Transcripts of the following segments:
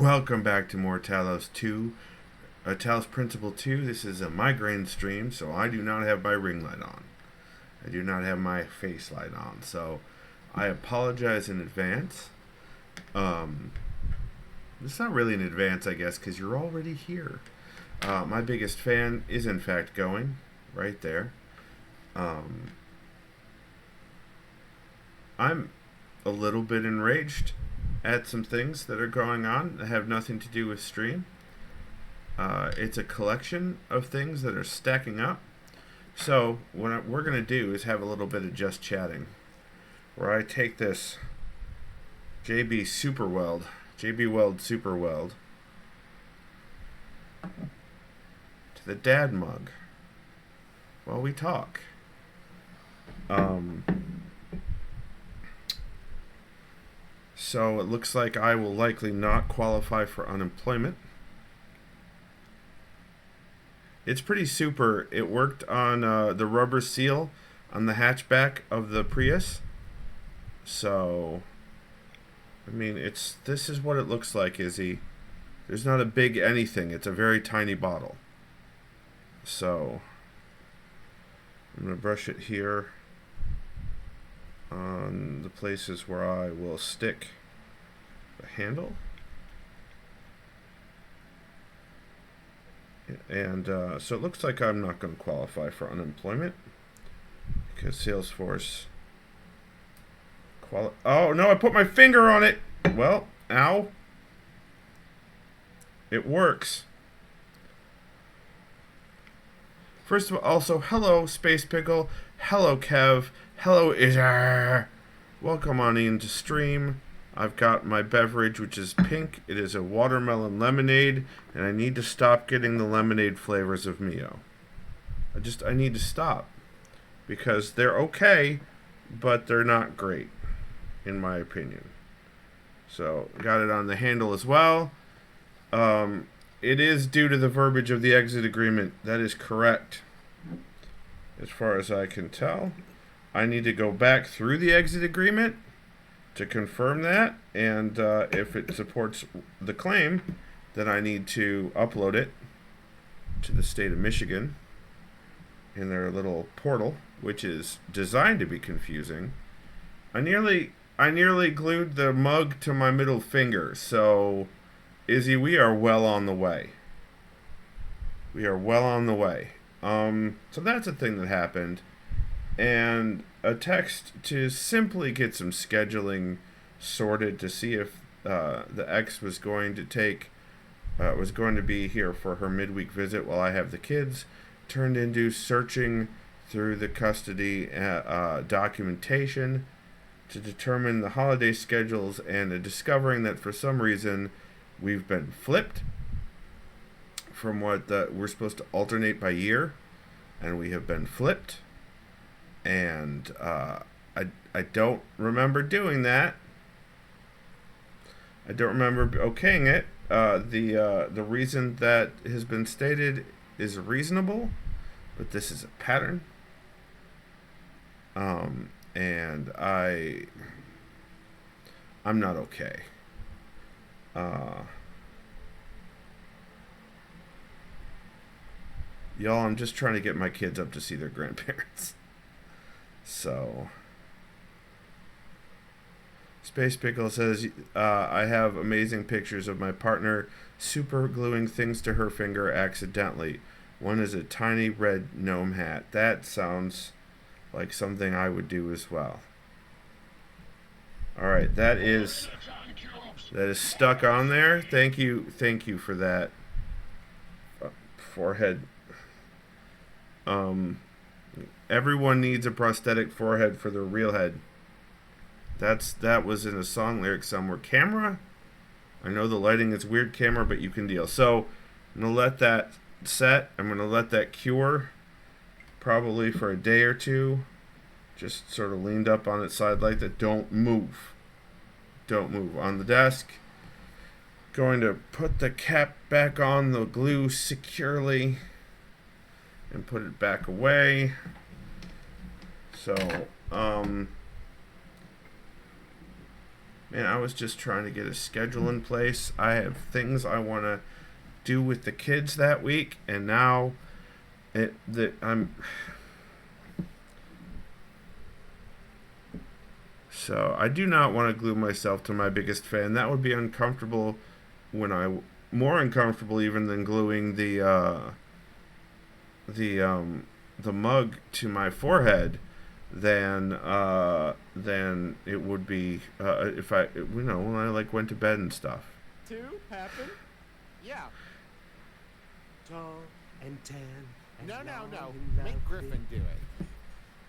Welcome back to more Talos 2, Talos Principle 2. This is a migraine stream, so I do not have my ring light on. I do not have my face light on, so I apologize in advance. It's not really in advance, I guess, because you're already here. My biggest fan is, in fact, going right there. I'm a little bit enraged at some things that are going on that have nothing to do with stream. It's a collection of things that are stacking up. So what we're going to do is have a little bit of just chatting, where I take this JB Weld Super Weld to the dad mug while we talk. So it looks like I will likely not qualify for unemployment. It's pretty super. It worked on the rubber seal on the hatchback of the Prius. So, I mean, this is what it looks like, Izzy. There's not a big anything. It's a very tiny bottle. So, I'm going to brush it here on the places where I will stick the handle. And so it looks like I'm not going to qualify for unemployment because Salesforce oh no, I put my finger on it. Well, ow. It works. First of all, also, hello, Space Pickle. Hello, Kev. Hello, Izar. Welcome on into stream. I've got my beverage, which is pink. It is a watermelon lemonade, and I need to stop getting the lemonade flavors of Mio. I need to stop, because they're okay, but they're not great, in my opinion. So, got it on the handle as well. It is due to the verbiage of the exit agreement. That is correct, as far as I can tell. I need to go back through the exit agreement to confirm that, and if it supports the claim, then I need to upload it to the state of Michigan in their little portal, which is designed to be confusing. I nearly glued the mug to my middle finger, so Izzy, we are well on the way. We are well on the way. So that's a thing that happened. And a text to simply get some scheduling sorted to see if the ex was going to be here for her midweek visit while I have the kids, turned into searching through the custody documentation to determine the holiday schedules and discovering that for some reason we've been flipped from what we're supposed to alternate by year, and we have been flipped. And I don't remember doing that. I don't remember okaying it. The reason that has been stated is reasonable, but this is a pattern. And I'm not okay. Y'all, I'm just trying to get my kids up to see their grandparents. So, Space Pickle says, I have amazing pictures of my partner super gluing things to her finger accidentally. One is a tiny red gnome hat. That sounds like something I would do as well. Alright, that is stuck on there. Thank you for that. Forehead. Everyone needs a prosthetic forehead for their real head. That was in a song lyric somewhere. Camera? I know the lighting is weird, camera, but you can deal. So, I'm going to let that set. I'm going to let that cure probably for a day or two. Just sort of leaned up on its side like that. Don't move. Don't move. On the desk. Going to put the cap back on the glue securely and put it back away. So, Man, I was just trying to get a schedule in place. I have things I want to do with the kids that week, and now I'm. So I do not want to glue myself to my biggest fan. That would be uncomfortable more uncomfortable even than gluing the mug to my forehead than it would be if when I like went to bed and stuff. Two happen? Yeah. Tall and tan. And No. long and Make lovely. Griffin do it.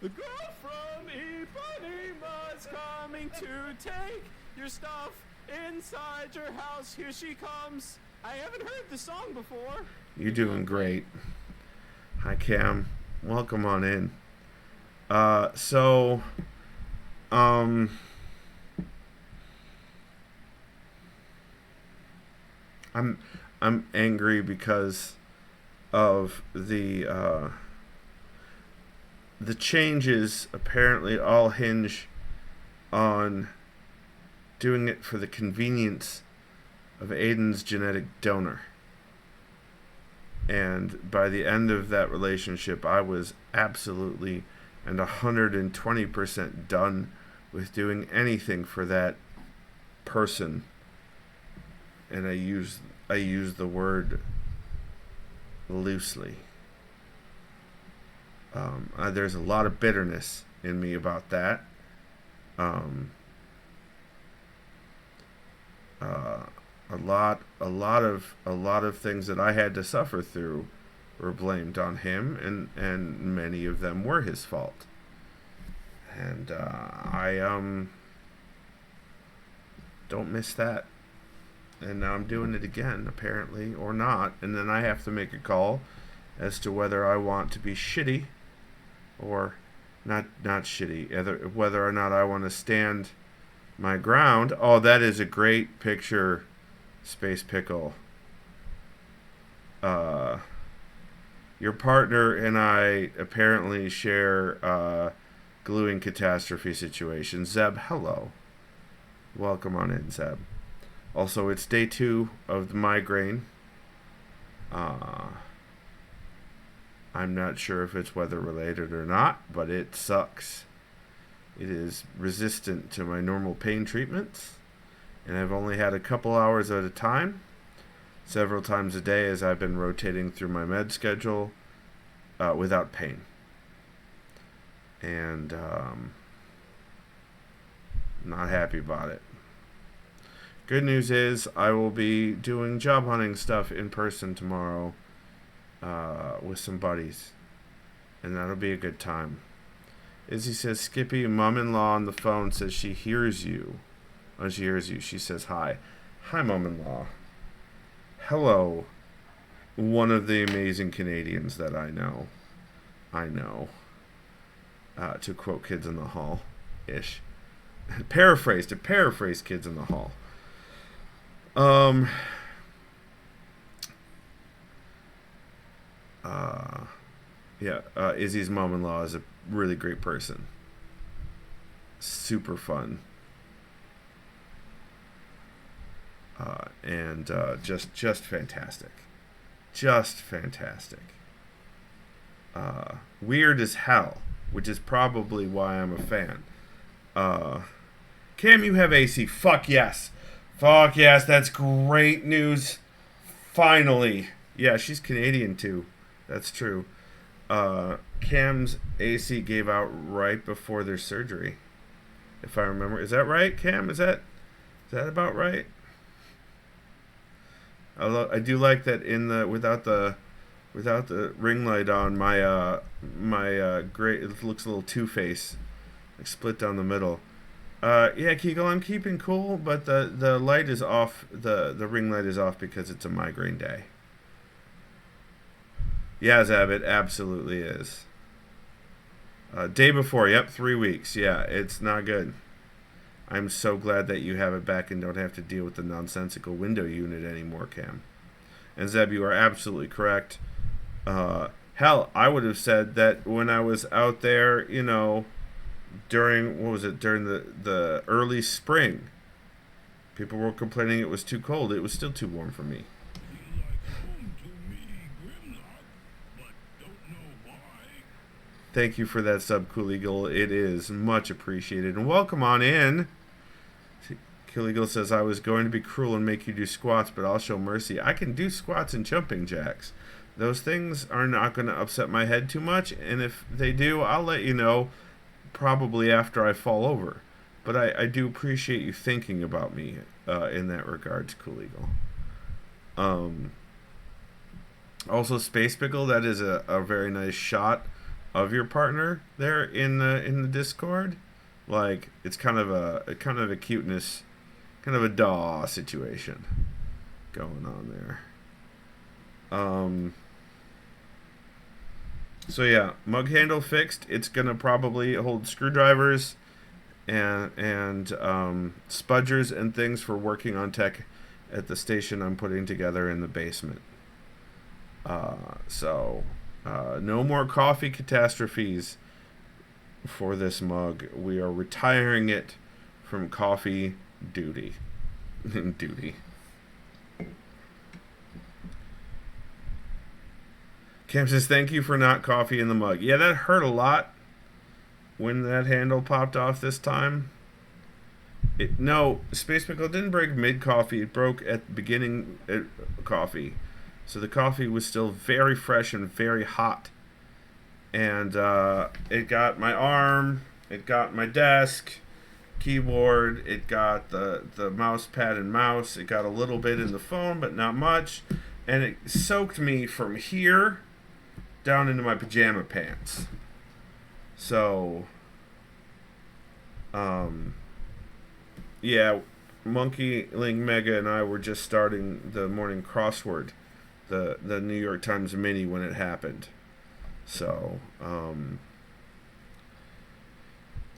The girl from Ipanema's coming to take your stuff inside your house. Here she comes. I haven't heard the song before. You're doing great. Hi, Cam. Welcome on in. I'm angry because of the changes apparently all hinge on doing it for the convenience of Aiden's genetic donor. And by the end of that relationship, I was absolutely and 120% done with doing anything for that person. And I use the word loosely. There's a lot of bitterness in me about that. A lot of things that I had to suffer through were blamed on him, and many of them were his fault. And I don't miss that. And now I'm doing it again, apparently, or not. And then I have to make a call as to whether I want to be shitty or not shitty. Whether or not I want to stand my ground. Oh, that is a great picture, Space Pickle. Your partner and I apparently share gluing catastrophe situations. Zeb, hello. Welcome on in, Zeb. Also, it's day 2 of the migraine. I'm not sure if it's weather related or not, but it sucks. It is resistant to my normal pain treatments, and I've only had a couple hours at a time, several times a day as I've been rotating through my med schedule without pain. And not happy about it. Good news is I will be doing job hunting stuff in person tomorrow with some buddies, and that'll be a good time. Izzy says, Skippy, mom-in-law on the phone says she hears you. When she hears you, she says hi. Hi, mom-in-law. Hello, one of the amazing Canadians that I know. To quote Kids in the Hall-ish. To paraphrase Kids in the Hall. Izzy's mom-in-law is a really great person. Super fun. And just fantastic. Just fantastic. Weird as hell, which is probably why I'm a fan. Cam, you have AC. Fuck yes. Fuck yes, that's great news. Finally. Yeah, she's Canadian too. That's true. Cam's AC gave out right before their surgery, if I remember. Is that right, Cam? Is that about right? I do like that without the ring light on, my gray, it looks a little two-face, like split down the middle. Yeah, Kegel, I'm keeping cool, but the light is off. The ring light is off because it's a migraine day. Yeah, Zab, it absolutely is. Day before, yep, 3 weeks. Yeah, it's not good. I'm so glad that you have it back and don't have to deal with the nonsensical window unit anymore, Cam. And Zeb, you are absolutely correct. Hell, I would have said that when I was out there, during the early spring, People were complaining it was too cold. It was still too warm for me. You like home to me, Grimlock, but don't know why. Thank you for that sub, Cool Eagle. It is much appreciated. And welcome on in. Cool Eagle says, I was going to be cruel and make you do squats, but I'll show mercy. I can do squats and jumping jacks. Those things are not going to upset my head too much, and if they do, I'll let you know probably after I fall over. But I do appreciate you thinking about me in that regards, Cool Eagle. Also, Space Pickle, that is a very nice shot of your partner there in the Discord. Like, it's kind of a cuteness, kind of a daw situation going on there. So yeah, mug handle fixed. It's gonna probably hold screwdrivers and spudgers and things for working on tech at the station I'm putting together in the basement. So no more coffee catastrophes for this mug. We are retiring it from coffee duty. Duty. Cam says, thank you for not coffee in the mug. Yeah, that hurt a lot when that handle popped off this time. No, Space Pickle didn't break mid-coffee. It broke at the beginning coffee. So the coffee was still very fresh and very hot. And it got my arm, it got my desk, keyboard, it got the mouse pad and mouse. It got a little bit in the phone, but not much. And it soaked me from here down into my pajama pants. So, yeah, Monkey Link Mega and I were just starting the morning crossword, the New York Times Mini when it happened. So, and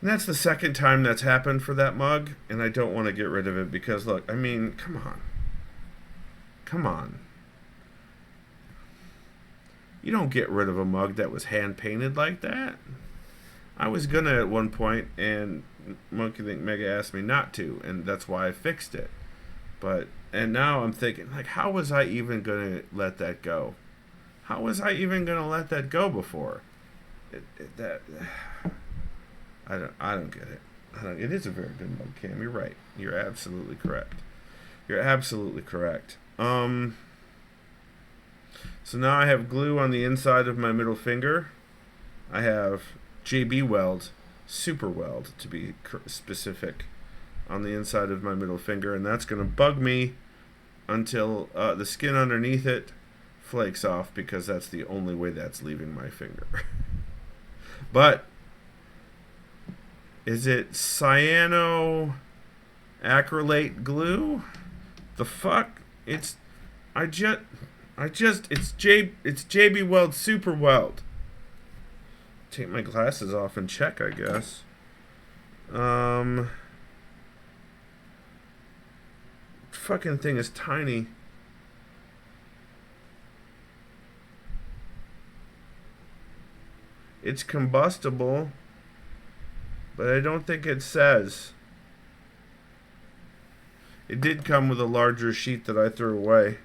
that's the second time that's happened for that mug, and I don't want to get rid of it because, look, I mean, come on. Come on. You don't get rid of a mug that was hand-painted like that. I was gonna at one point, and Monkey Link Mega asked me not to, and that's why I fixed it. And now I'm thinking, like, how was I even gonna let that go? How was I even gonna let that go before? I don't get it. It is a very good mug, Cam. You're right. You're absolutely correct. You're absolutely correct. So now I have glue on the inside of my middle finger. I have JB Weld, Super Weld to be specific, on the inside of my middle finger, and that's going to bug me until the skin underneath it flakes off, because that's the only way that's leaving my finger. But is it cyanoacrylate glue? The fuck? It's JB Weld Super Weld. Take my glasses off and check, I guess. Fucking thing is tiny. It's combustible, but I don't think it says. It did come with a larger sheet that I threw away.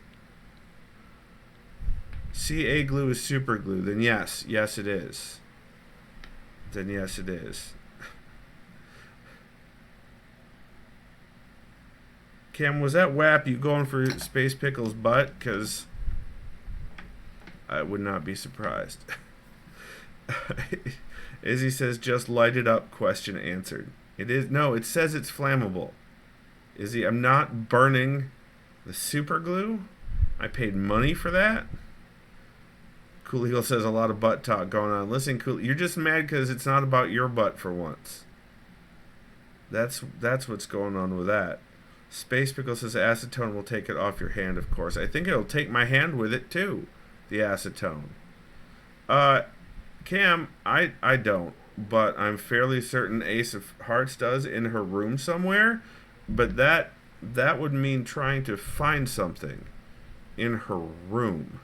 CA glue is super glue. Then yes it is. Then yes it is. Cam, was that WAP you going for Space Pickle's butt? Because I would not be surprised. Izzy says, just light it up, question answered. It is, no, it says it's flammable. Izzy, I'm not burning the super glue. I paid money for that. Cool Eagle says, a lot of butt talk going on. Listen, Cool, you're just mad because it's not about your butt for once. That's what's going on with that. Space Pickle says, acetone will take it off your hand, of course. I think it'll take my hand with it, too, the acetone. Cam, I don't, but I'm fairly certain Ace of Hearts does in her room somewhere, but that would mean trying to find something in her room.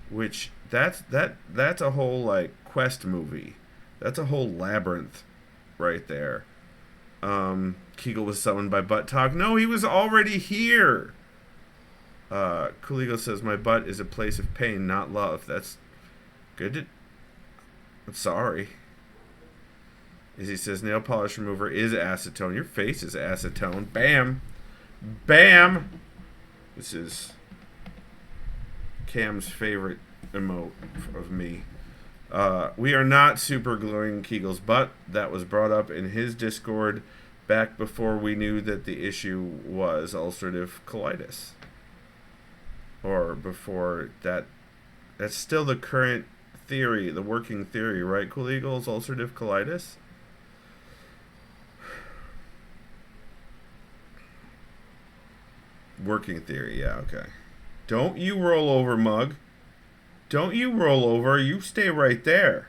Which, that's a whole, like, quest movie. That's a whole labyrinth right there. Kegel was summoned by Butt Talk. No, he was already here. Cool Eagle says, my butt is a place of pain, not love. That's good. I'm sorry. Izzy says, nail polish remover is acetone. Your face is acetone. Bam. Bam. This is Cam's favorite emote of me. We are not super gluing Kegel's butt. That was brought up in his Discord back before we knew that the issue was ulcerative colitis. Or before that. That's still the current theory, the working theory, right? Cool Eagles, ulcerative colitis? Working theory, yeah, okay. Don't you roll over, Mug. Don't you roll over. You stay right there.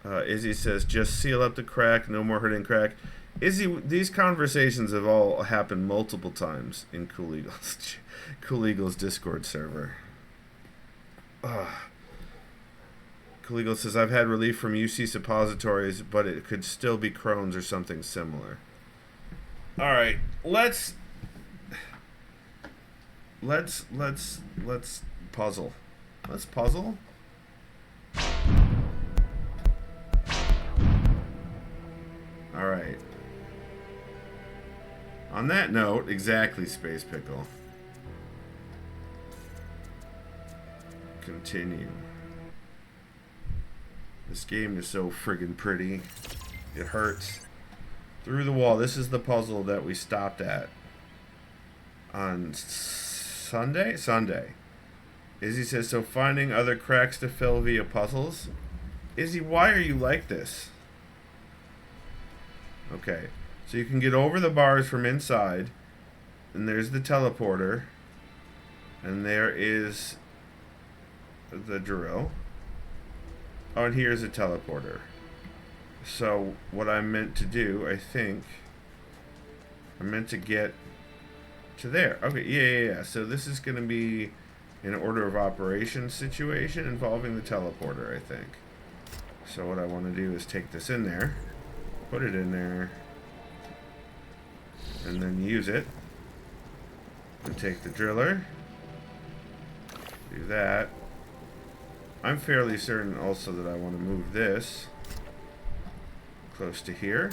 Izzy says, just seal up the crack. No more hurting crack. Izzy, these conversations have all happened multiple times in Cool Eagle's Discord server. Cool Eagle says, I've had relief from UC suppositories, but it could still be Crohn's or something similar. Alright, let's puzzle. Let's puzzle. Alright. On that note, exactly, Space Pickle. Continue. This game is so friggin' pretty. It hurts. Through the wall. This is the puzzle that we stopped at on Sunday? Sunday. Izzy says, so finding other cracks to fill via puzzles? Izzy, why are you like this? Okay. So you can get over the bars from inside. And there's the teleporter. And there is the drill. Oh, and here's a teleporter. So what I meant to do, I think, I meant to get to there. Okay, yeah. So this is going to be an order of operations situation involving the teleporter, I think. So what I want to do is take this in there, put it in there, and then use it. And take the driller, do that. I'm fairly certain also that I want to move this close to here.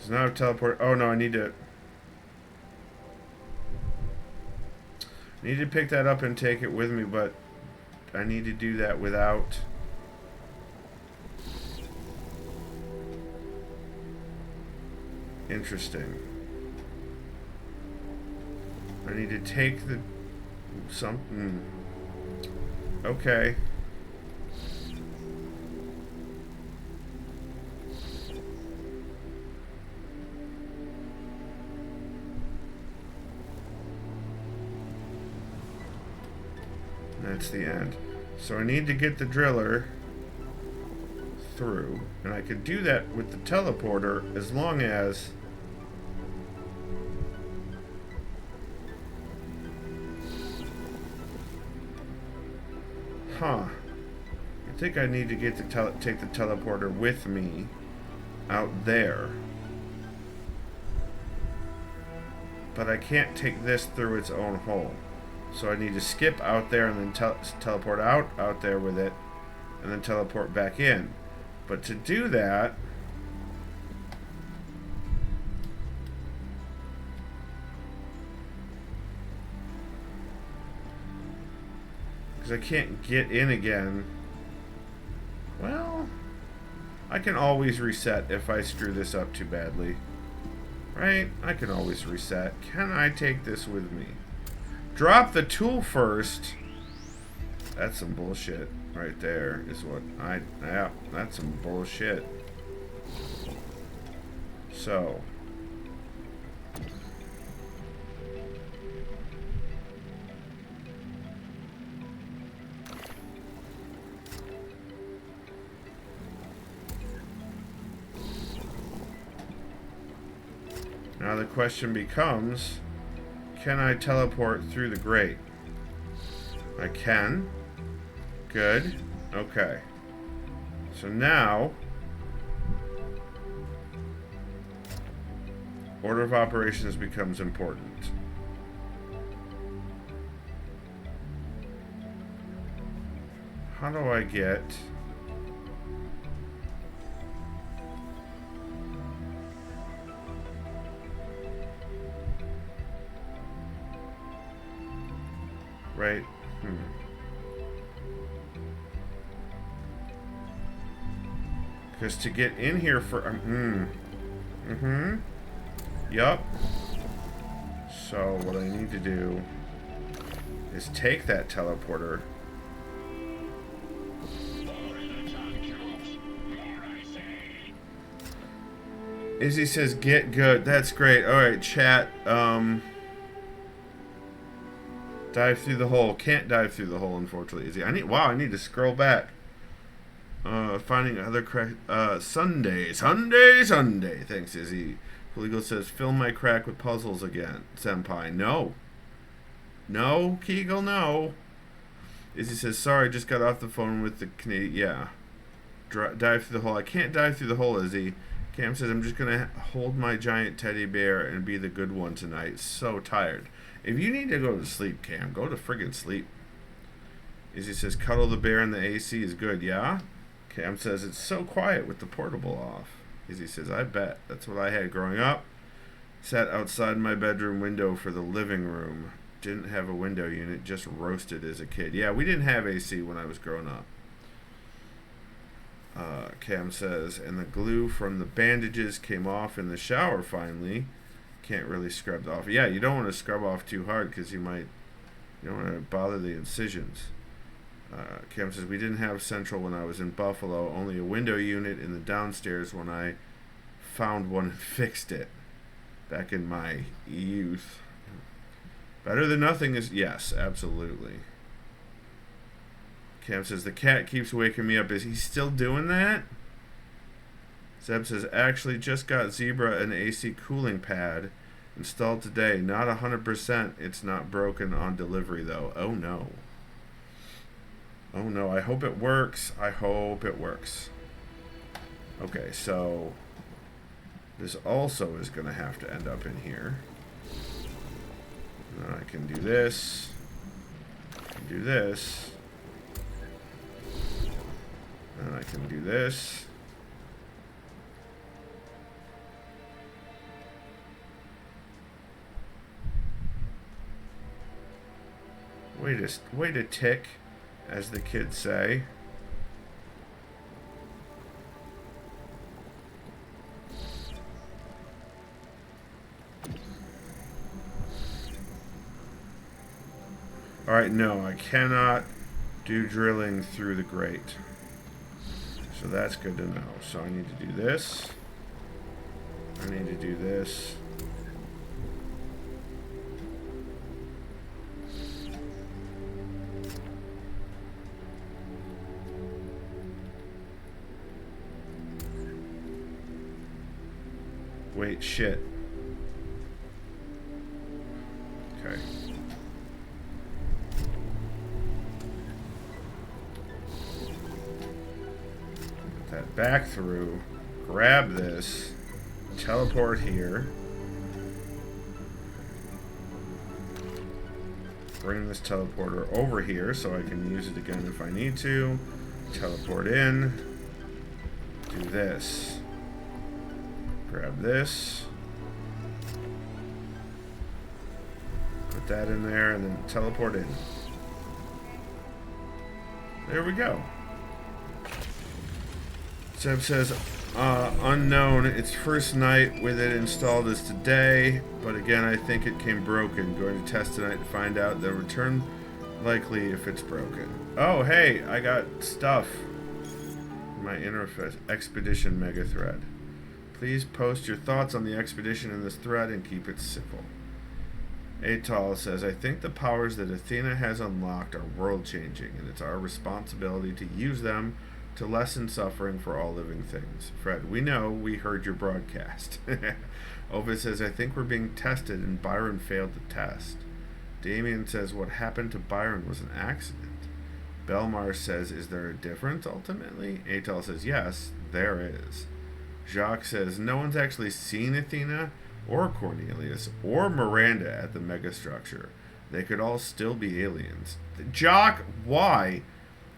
So now teleport. Oh no, I need to pick that up and take it with me, but I need to do that without interesting. I need to take the something. Okay. That's the end. So I need to get the driller through, and I could do that with the teleporter as long as I think I need to get take the teleporter with me out there. But I can't take this through its own hole. So I need to skip out there and then teleport out there with it, and then teleport back in. But to do that, because I can't get in again. Well, I can always reset if I screw this up too badly. Right? I can always reset. Can I take this with me? Drop the tool first. That's some bullshit right there is what yeah, that's some bullshit. So now the question becomes, can I teleport through the grate? I can. Good. Okay. So now Order of operations becomes important. How do I get... Right? Because to get in here for... Yup. So what I need to do is take that teleporter. Izzy says, get good. That's great. Alright, chat. Dive through the hole. Can't dive through the hole, unfortunately, Izzy. I need to scroll back. Finding other crack. Sunday. Thanks, Izzy. Poligo says, fill my crack with puzzles again. Senpai. No, Kegel, no. Izzy says, sorry, just got off the phone with the Canadian. Yeah. Dive through the hole. I can't dive through the hole, Izzy. Cam says, I'm just going to hold my giant teddy bear and be the good one tonight. So tired. If you need to go to sleep, Cam, go to friggin' sleep. Izzy says, cuddle the bear in the AC is good, yeah? Cam says, it's so quiet with the portable off. Izzy says, I bet. That's what I had growing up. Sat outside my bedroom window for the living room. Didn't have a window unit, just roasted as a kid. Yeah, we didn't have AC when I was growing up. Cam says, and the glue from the bandages came off in the shower finally. Can't really scrub off. Yeah, you don't want to scrub off too hard because you don't want to bother the incisions. Cam says, we didn't have central when I was in Buffalo, only a window unit in the downstairs when I found one and fixed it back in my youth. Better than nothing is, yes, absolutely. Cam says, the cat keeps waking me up. Is he still doing that? Zeb says, actually just got Zebra an AC cooling pad installed today. Not 100%. It's not broken on delivery, though. Oh, no. Oh, no. I hope it works. Okay, so this also is going to have to end up in here. And then I can do this. I can do this. And I can do this. Wait a tick, as the kids say. Alright, no, I cannot do drilling through the grate. So that's good to know. So I need to do this. I need to do this. Wait, shit. Okay. Put that back through. Grab this. Teleport here. Bring this teleporter over here so I can use it again if I need to. Teleport in. Do this. Grab this. Put that in there and then teleport in. There we go. Seb says, unknown. Its first night with it installed is today, but again, I think it came broken. Going to test tonight to find out. Then return likely if it's broken. Oh, hey, I got stuff. My interface expedition mega thread. Please post your thoughts on the expedition in this thread and keep it civil. Atal says, I think the powers that Athena has unlocked are world-changing, and it's our responsibility to use them to lessen suffering for all living things. Fred, we know. We heard your broadcast. Ovid says, I think we're being tested, and Byron failed the test. Damien says, what happened to Byron was an accident. Belmar says, is there a difference, ultimately? Atal says, yes, there is. Jacques says, no one's actually seen Athena, or Cornelius, or Miranda at the megastructure. They could all still be aliens. Jock, why?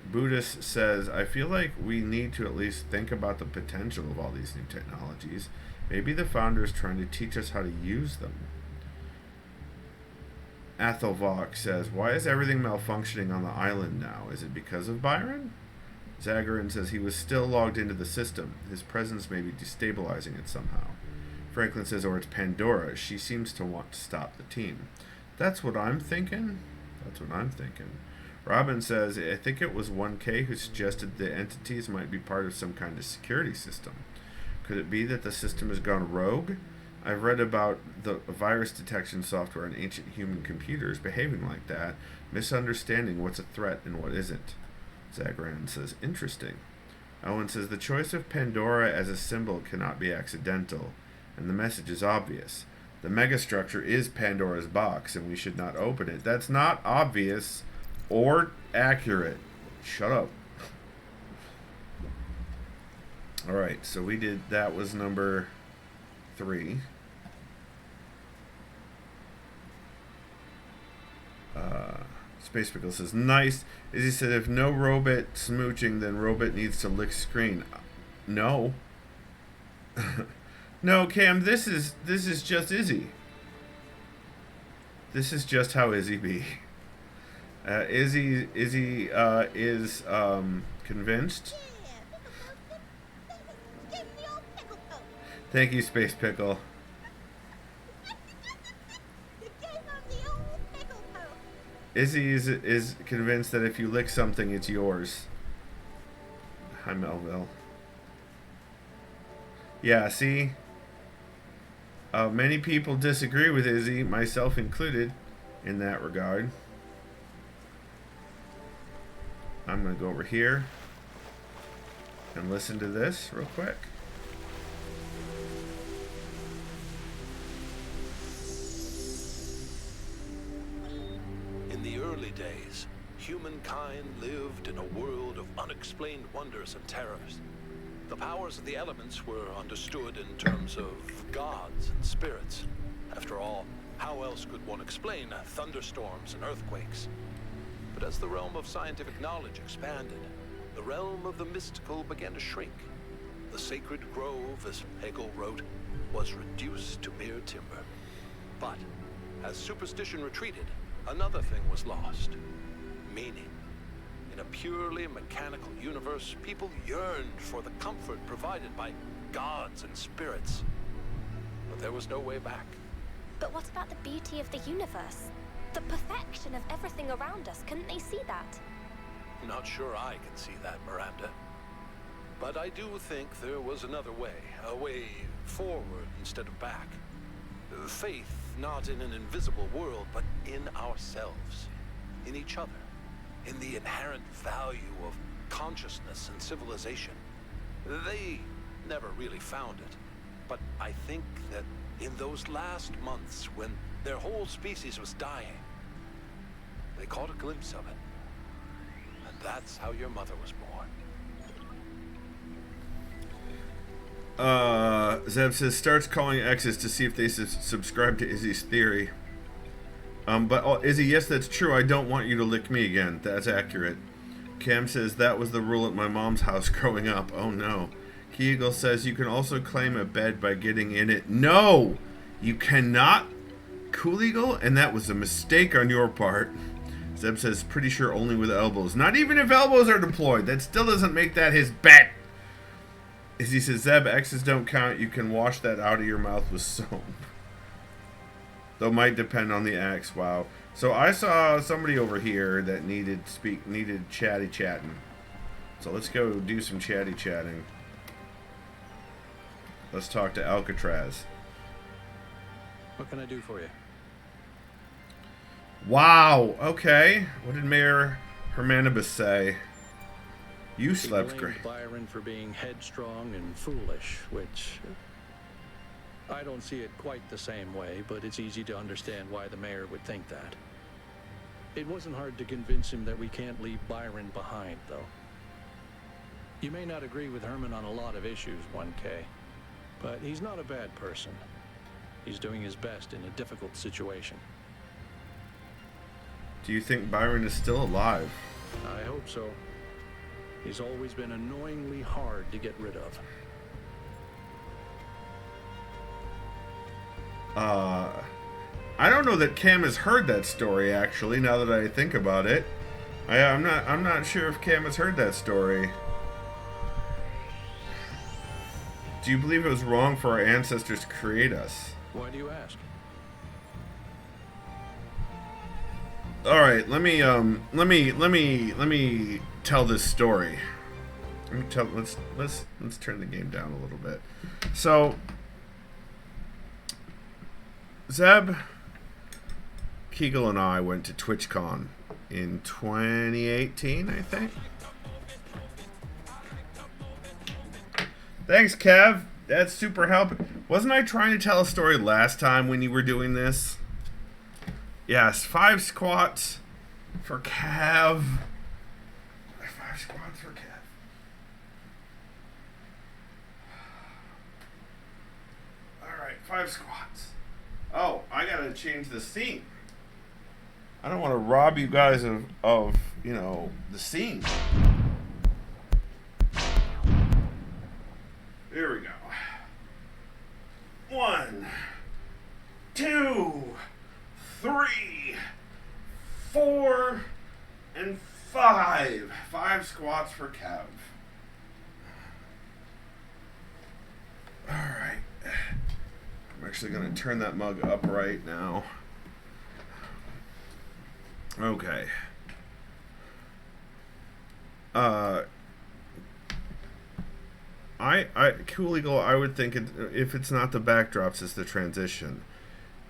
Buddhist says, I feel like we need to at least think about the potential of all these new technologies. Maybe the founder is trying to teach us how to use them. Athelvok says, why is everything malfunctioning on the island now? Is it because of Byron? Zagarin says he was still logged into the system. His presence may be destabilizing it somehow. Franklin says, or it's Pandora. She seems to want to stop the team. That's what I'm thinking. Robin says, I think it was 1K who suggested the entities might be part of some kind of security system. Could it be that the system has gone rogue? I've read about the virus detection software in ancient human computers behaving like that, misunderstanding what's a threat and what isn't. Zagran says, interesting. Owen says, the choice of Pandora as a symbol cannot be accidental, and the message is obvious. The megastructure is Pandora's box, and we should not open it. That's not obvious or accurate. Shut up. Alright, so we did, that was number 3. Space Pickle says, nice. As he said, if no robot smooching, then robot needs to lick screen. No. No, Cam, this is just Izzy. This is just how Izzy be. Izzy is convinced. Thank you, Space Pickle. Izzy is convinced that if you lick something, it's yours. Hi, Melville. Yeah, see? Many people disagree with Izzy, myself included, in that regard. I'm going to go over here and listen to this real quick. In the early days, humankind lived in a world of unexplained wonders and terrors. The powers of the elements were understood in terms of gods and spirits. After all, how else could one explain thunderstorms and earthquakes? But as the realm of scientific knowledge expanded, the realm of the mystical began to shrink. The sacred grove, as Hegel wrote, was reduced to mere timber. But as superstition retreated, another thing was lost: meaning. In a purely mechanical universe, people yearned for the comfort provided by gods and spirits. But there was no way back. But what about the beauty of the universe? The perfection of everything around us, couldn't they see that? Not sure I can see that, Miranda. But I do think there was another way, a way forward instead of back. Faith not in an invisible world, but in ourselves, in each other, in the inherent value of consciousness and civilization. They never really found it, but I think that in those last months when their whole species was dying, they caught a glimpse of it. And that's how your mother was born. Zeb says, starts calling exes to see if they subscribe to Izzy's theory. Izzy, yes, that's true. I don't want you to lick me again. That's accurate. Cam says, that was the rule at my mom's house growing up. Oh, no. Key Eagle says, you can also claim a bed by getting in it. No! You cannot, Cool Eagle, and that was a mistake on your part. Zeb says, pretty sure only with elbows. Not even if elbows are deployed. That still doesn't make that his bet. Izzy says, Zeb, X's don't count. You can wash that out of your mouth with soap. Though might depend on the X. Wow. So I saw somebody over here that needed chatty chatting. So let's go do some chatty chatting. Let's talk to Alcatraz. What can I do for you? Wow. Okay. What did Mayor Hermanibus say? You slept He great. blamed Byron for being headstrong and foolish, which I don't see it quite the same way, but it's easy to understand why the mayor would think that. It wasn't hard to convince him that we can't leave Byron behind, though. You may not agree with Herman on a lot of issues, 1K, but he's not a bad person. He's doing his best in a difficult situation. Do you think Byron is still alive? I hope so. He's always been annoyingly hard to get rid of. I don't know that Cam has heard that story, actually, now that I think about it. I'm not sure if Cam has heard that story. Do you believe it was wrong for our ancestors to create us? Why do you ask? All right, let me tell this story. Let's turn the game down a little bit. So, Zeb, Kegel, and I went to TwitchCon in 2018, I think. Thanks, Kev. That's super helpful. Wasn't I trying to tell a story last time when you were doing this? Yes, 5 squats for Kev. 5 squats for Kev. Alright, 5 squats. Oh, I gotta change the scene. I don't want to rob you guys of you know, the scene. Here we go. 1, 2, 3, 4, and 5. 5 squats for Kev. Alright. I'm actually going to turn that mug up right now. Okay. Cool Eagle, I would think if it's not the backdrops, it's the transition.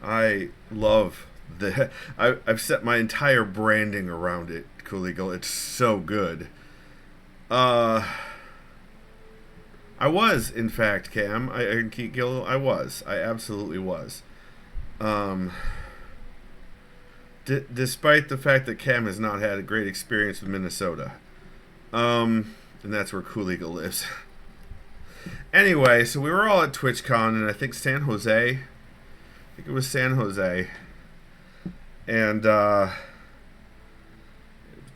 I love I've set my entire branding around it, Cool Eagle. It's so good. I was, in fact, Cam. I absolutely was. Despite the fact that Cam has not had a great experience with Minnesota. And that's where Cool Eagle lives. Anyway, so we were all at TwitchCon in, I think, San Jose. I think it was San Jose. And,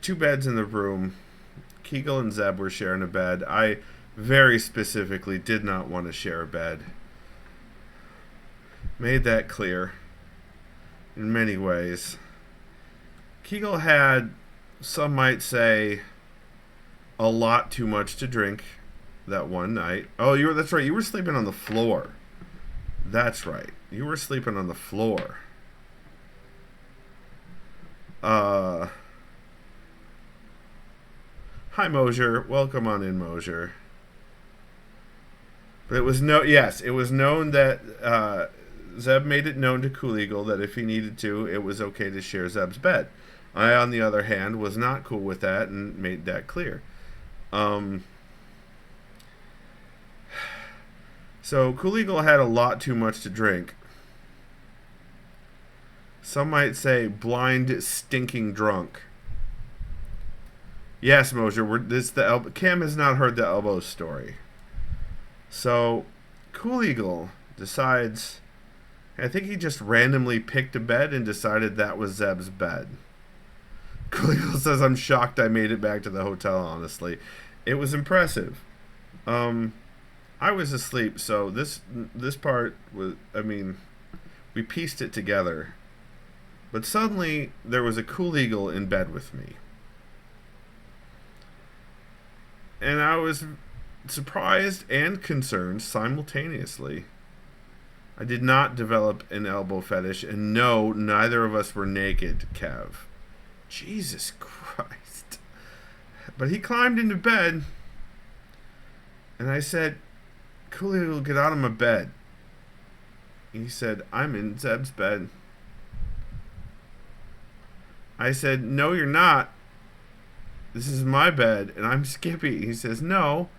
2 beds in the room. Kegel and Zeb were sharing a bed. I very specifically did not want to share a bed. Made that clear. In many ways. Kegel had, some might say, a lot too much to drink that one night. Oh, that's right. You were sleeping on the floor. That's right. You were sleeping on the floor. Hi, Mosier. Welcome on in, Mosier. But it was known that Zeb made it known to Cool Eagle that if he needed to, it was okay to share Zeb's bed. I, on the other hand, was not cool with that and made that clear. So Cool Eagle had a lot too much to drink. Some might say blind, stinking drunk. Yes, Mosier, Cam has not heard the elbow story. So Cool Eagle decides, I think he just randomly picked a bed and decided that was Zeb's bed. Cool Eagle says, I'm shocked I made it back to the hotel, honestly. It was impressive. I was asleep, so this part was, we pieced it together. But suddenly, there was a Cool Eagle in bed with me. And I was surprised and concerned simultaneously. I did not develop an elbow fetish, and no, neither of us were naked, Kev. Jesus Christ. But he climbed into bed, and I said, Cool Eagle, get out of my bed. He said, I'm in Zeb's bed. I said, no, you're not. This is my bed, and I'm Skippy. He says, no,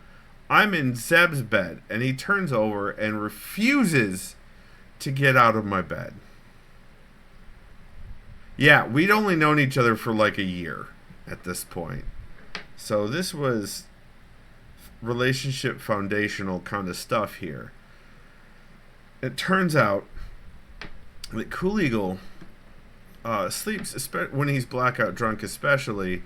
I'm in Zeb's bed. And he turns over and refuses to get out of my bed. Yeah, we'd only known each other for like a year at this point. So this was relationship foundational kind of stuff here. It turns out that Cool Eagle sleeps when he's blackout drunk, especially.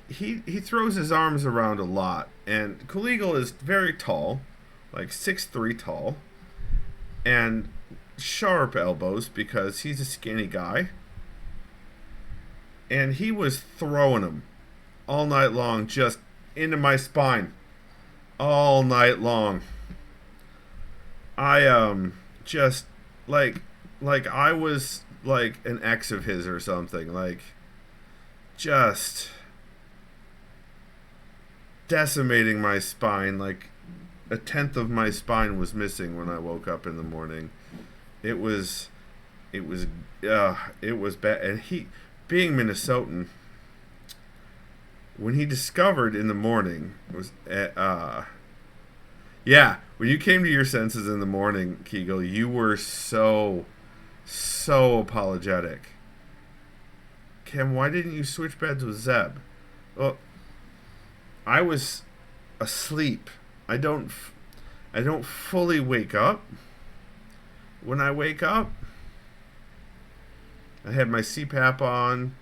He throws his arms around a lot, and Cool Eagle is very tall, like 6'3" tall, and sharp elbows because he's a skinny guy. And he was throwing them all night long, just into my spine, all night long. I just like I was like an ex of his or something, like just decimating my spine. Like a tenth of my spine was missing when I woke up in the morning. It was bad. And he, being Minnesotan, when he discovered in the morning was when you came to your senses in the morning, Kegel, you were so apologetic. Cam, why didn't you switch beds with Zeb? Well, I was asleep. I don't fully wake up. When I wake up, I had my CPAP on,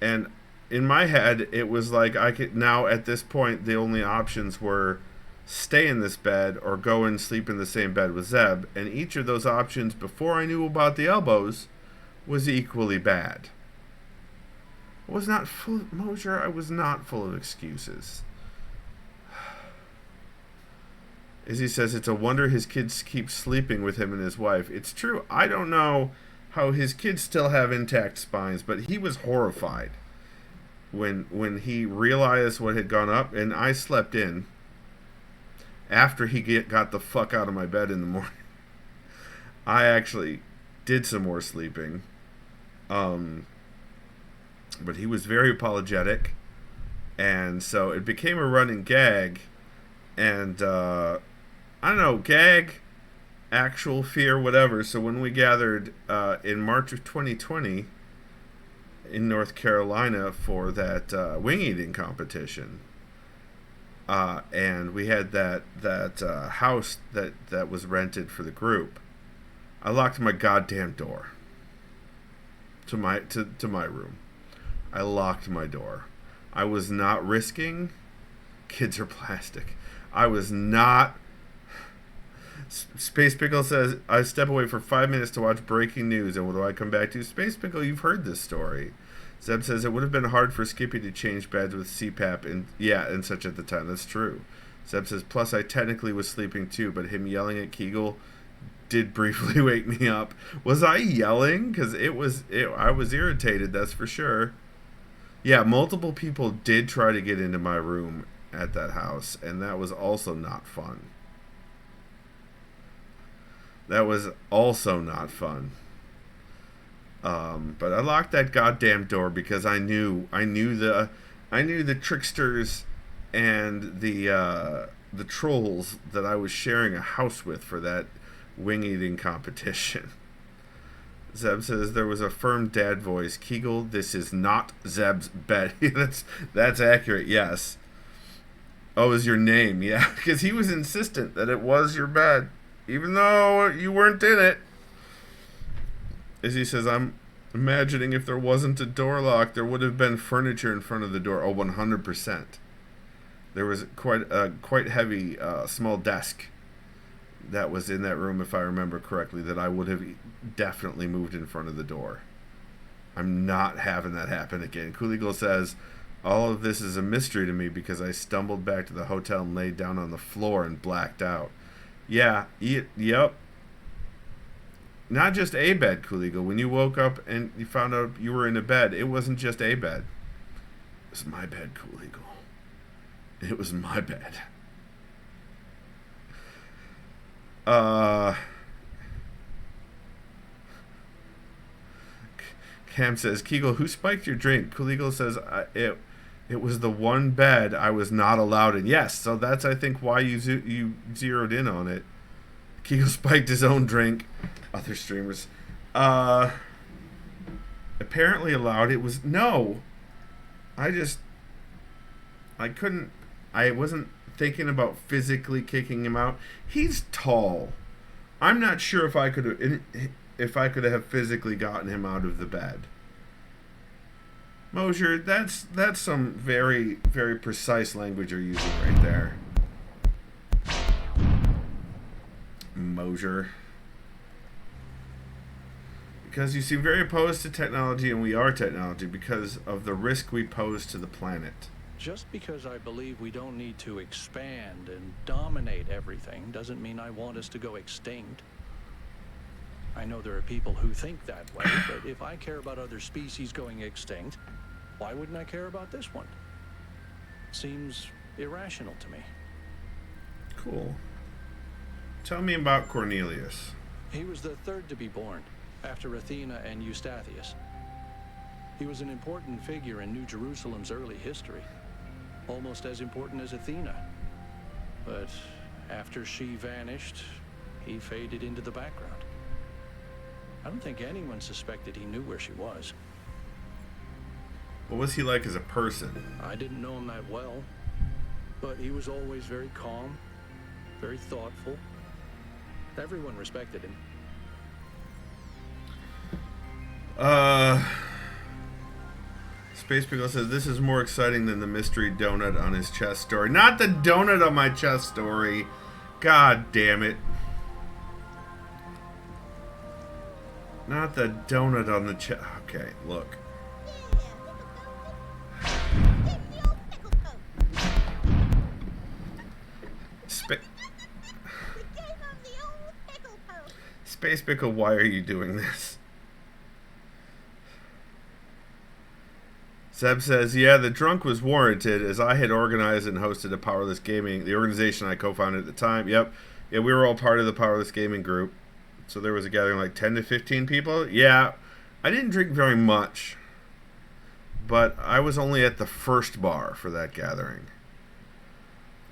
and in my head, it was like I could now, at this point, the only options were stay in this bed or go and sleep in the same bed with Zeb, and each of those options, before I knew about the elbows, was equally bad. I was not full of, Mosier, I was not full of excuses. Izzy says it's a wonder his kids keep sleeping with him and his wife. It's true. I don't know how his kids still have intact spines, but he was horrified when he realized what had gone up, and I slept in after he got the fuck out of my bed in the morning. I actually did some more sleeping, but he was very apologetic, and so it became a running gag, and I don't know, gag, actual fear, whatever. So when we gathered in March of 2020 in North Carolina for that wing eating competition, and we had that house that was rented for the group, I locked my goddamn door to my room. I locked my door. I was not risking. Kids are plastic. I was not. Space Pickle says, I step away for 5 minutes to watch breaking news, and what do I come back to? Space Pickle, you've heard this story. Zeb says, it would have been hard for Skippy to change beds with CPAP and such at the time. That's true. Zeb says, plus I technically was sleeping too, but him yelling at Kegel did briefly wake me up. Was I yelling? Because I was irritated, that's for sure. Yeah, multiple people did try to get into my room at that house, and that was also not fun. That was also not fun. But I locked that goddamn door because I knew the tricksters and the trolls that I was sharing a house with for that wing eating competition. Zeb says there was a firm dad voice. Kegel, this is not Zeb's bed. that's accurate. Yes. Oh, is your name? Yeah, because he was insistent that it was your bed, even though you weren't in it. As he says, I'm imagining if there wasn't a door lock, there would have been furniture in front of the door. Oh, 100%. There was quite heavy small desk that was in that room, if I remember correctly, that I would have definitely moved in front of the door. I'm not having that happen again. Cool Eagle says, all of this is a mystery to me because I stumbled back to the hotel and laid down on the floor and blacked out. Yeah, yep. Not just a bed, Cool Eagle. When you woke up and you found out you were in a bed, it wasn't just a bed. It was my bed, Cool Eagle. It was my bed. Cam says, Kegel, who spiked your drink? Cool Eagle says, it was the one bed I was not allowed in. Yes, so that's, I think, why you zeroed in on it. Kegel spiked his own drink. Other streamers. Apparently allowed. It was, no. I wasn't thinking about physically kicking him out. He's tall. I'm not sure if I could have physically gotten him out of the bed. Mosier, that's some very, very precise language you're using right there. Mosier. Because you seem very opposed to technology, and we are technology, because of the risk we pose to the planet. Just because I believe we don't need to expand and dominate everything doesn't mean I want us to go extinct. I know there are people who think that way, but if I care about other species going extinct, why wouldn't I care about this one? Seems irrational to me. Cool. Tell me about Cornelius. He was the third to be born, after Athena and Eustathius. He was an important figure in New Jerusalem's early history, almost as important as Athena. But after she vanished, he faded into the background. I don't think anyone suspected he knew where she was. What was he like as a person? I didn't know him that well, but he was always very calm, very thoughtful. Everyone respected him. Space Pickle says this is more exciting than the mystery donut on his chest story. Not the donut on my chest story. God damn it. Not the donut on the chest. Okay, look. Space Pickle, why are you doing this? Zeb says, yeah, the drunk was warranted as I had organized and hosted a Powerless Gaming, the organization I co-founded at the time. Yep. Yeah, we were all part of the Powerless Gaming group. So there was a gathering like 10 to 15 people. Yeah, I didn't drink very much. But I was only at the first bar for that gathering.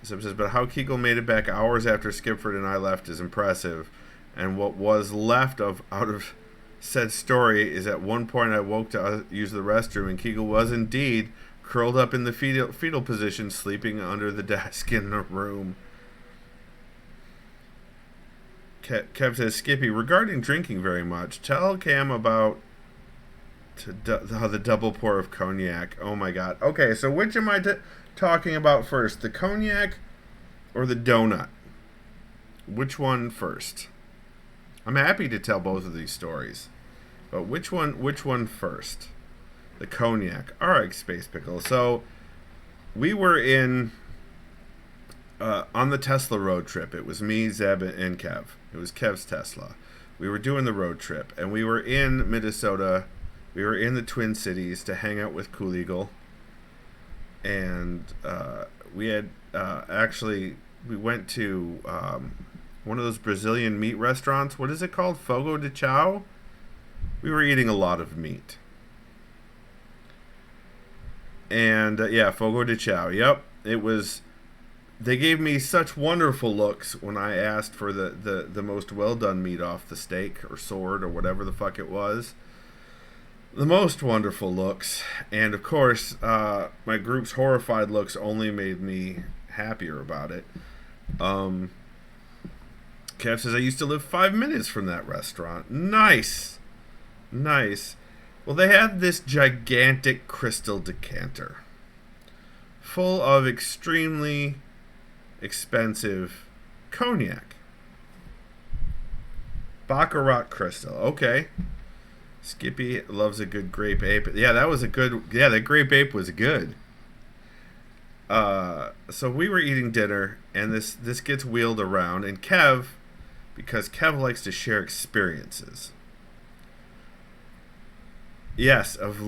Zeb says, but how Kegel made it back hours after Skipford and I left is impressive. And what was left out of said story is at one point I woke to use the restroom and Kegel was indeed curled up in the fetal position, sleeping under the desk in the room. Kev says, Skippy, regarding drinking very much, tell Cam about the double pour of cognac. Oh my god. Okay, so which am I talking about first? The cognac or the donut? Which one first? I'm happy to tell both of these stories. But which one first? The cognac. Alright, Space Pickle. So, we were on the Tesla road trip. It was me, Zeb, and Kev. It was Kev's Tesla. We were doing the road trip, and we were in Minnesota. We were in the Twin Cities to hang out with Cool Eagle. And we had we went to one of those Brazilian meat restaurants. What is it called? Fogo de Chao? We were eating a lot of meat. And, yeah, Fogo de Chao. Yep, it was... They gave me such wonderful looks when I asked for the most well-done meat off the steak or sword or whatever the fuck it was. The most wonderful looks. And, of course, my group's horrified looks only made me happier about it. Kev says, I used to live 5 minutes from that restaurant. Nice. Nice. Well, they had this gigantic crystal decanter full of extremely expensive cognac. Baccarat crystal. Okay. Skippy loves a good grape ape. Yeah, that was a good... Yeah, that grape ape was good. So we were eating dinner, and this gets wheeled around, and Kev, because Kev likes to share experiences. Yes, of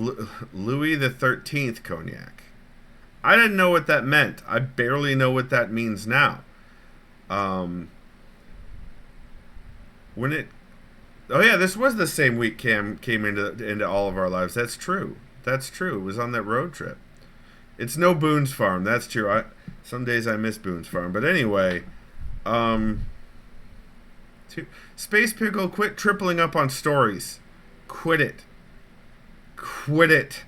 Louis the 13th cognac. I didn't know what that meant. I barely know what that means now. When it... Oh yeah, this was the same week Cam came into all of our lives. That's true. That's true. It was on that road trip. It's no Boone's Farm. That's true. Some days I miss Boone's Farm. But anyway, Space Pickle, quit tripling up on stories. Quit it. Quit it.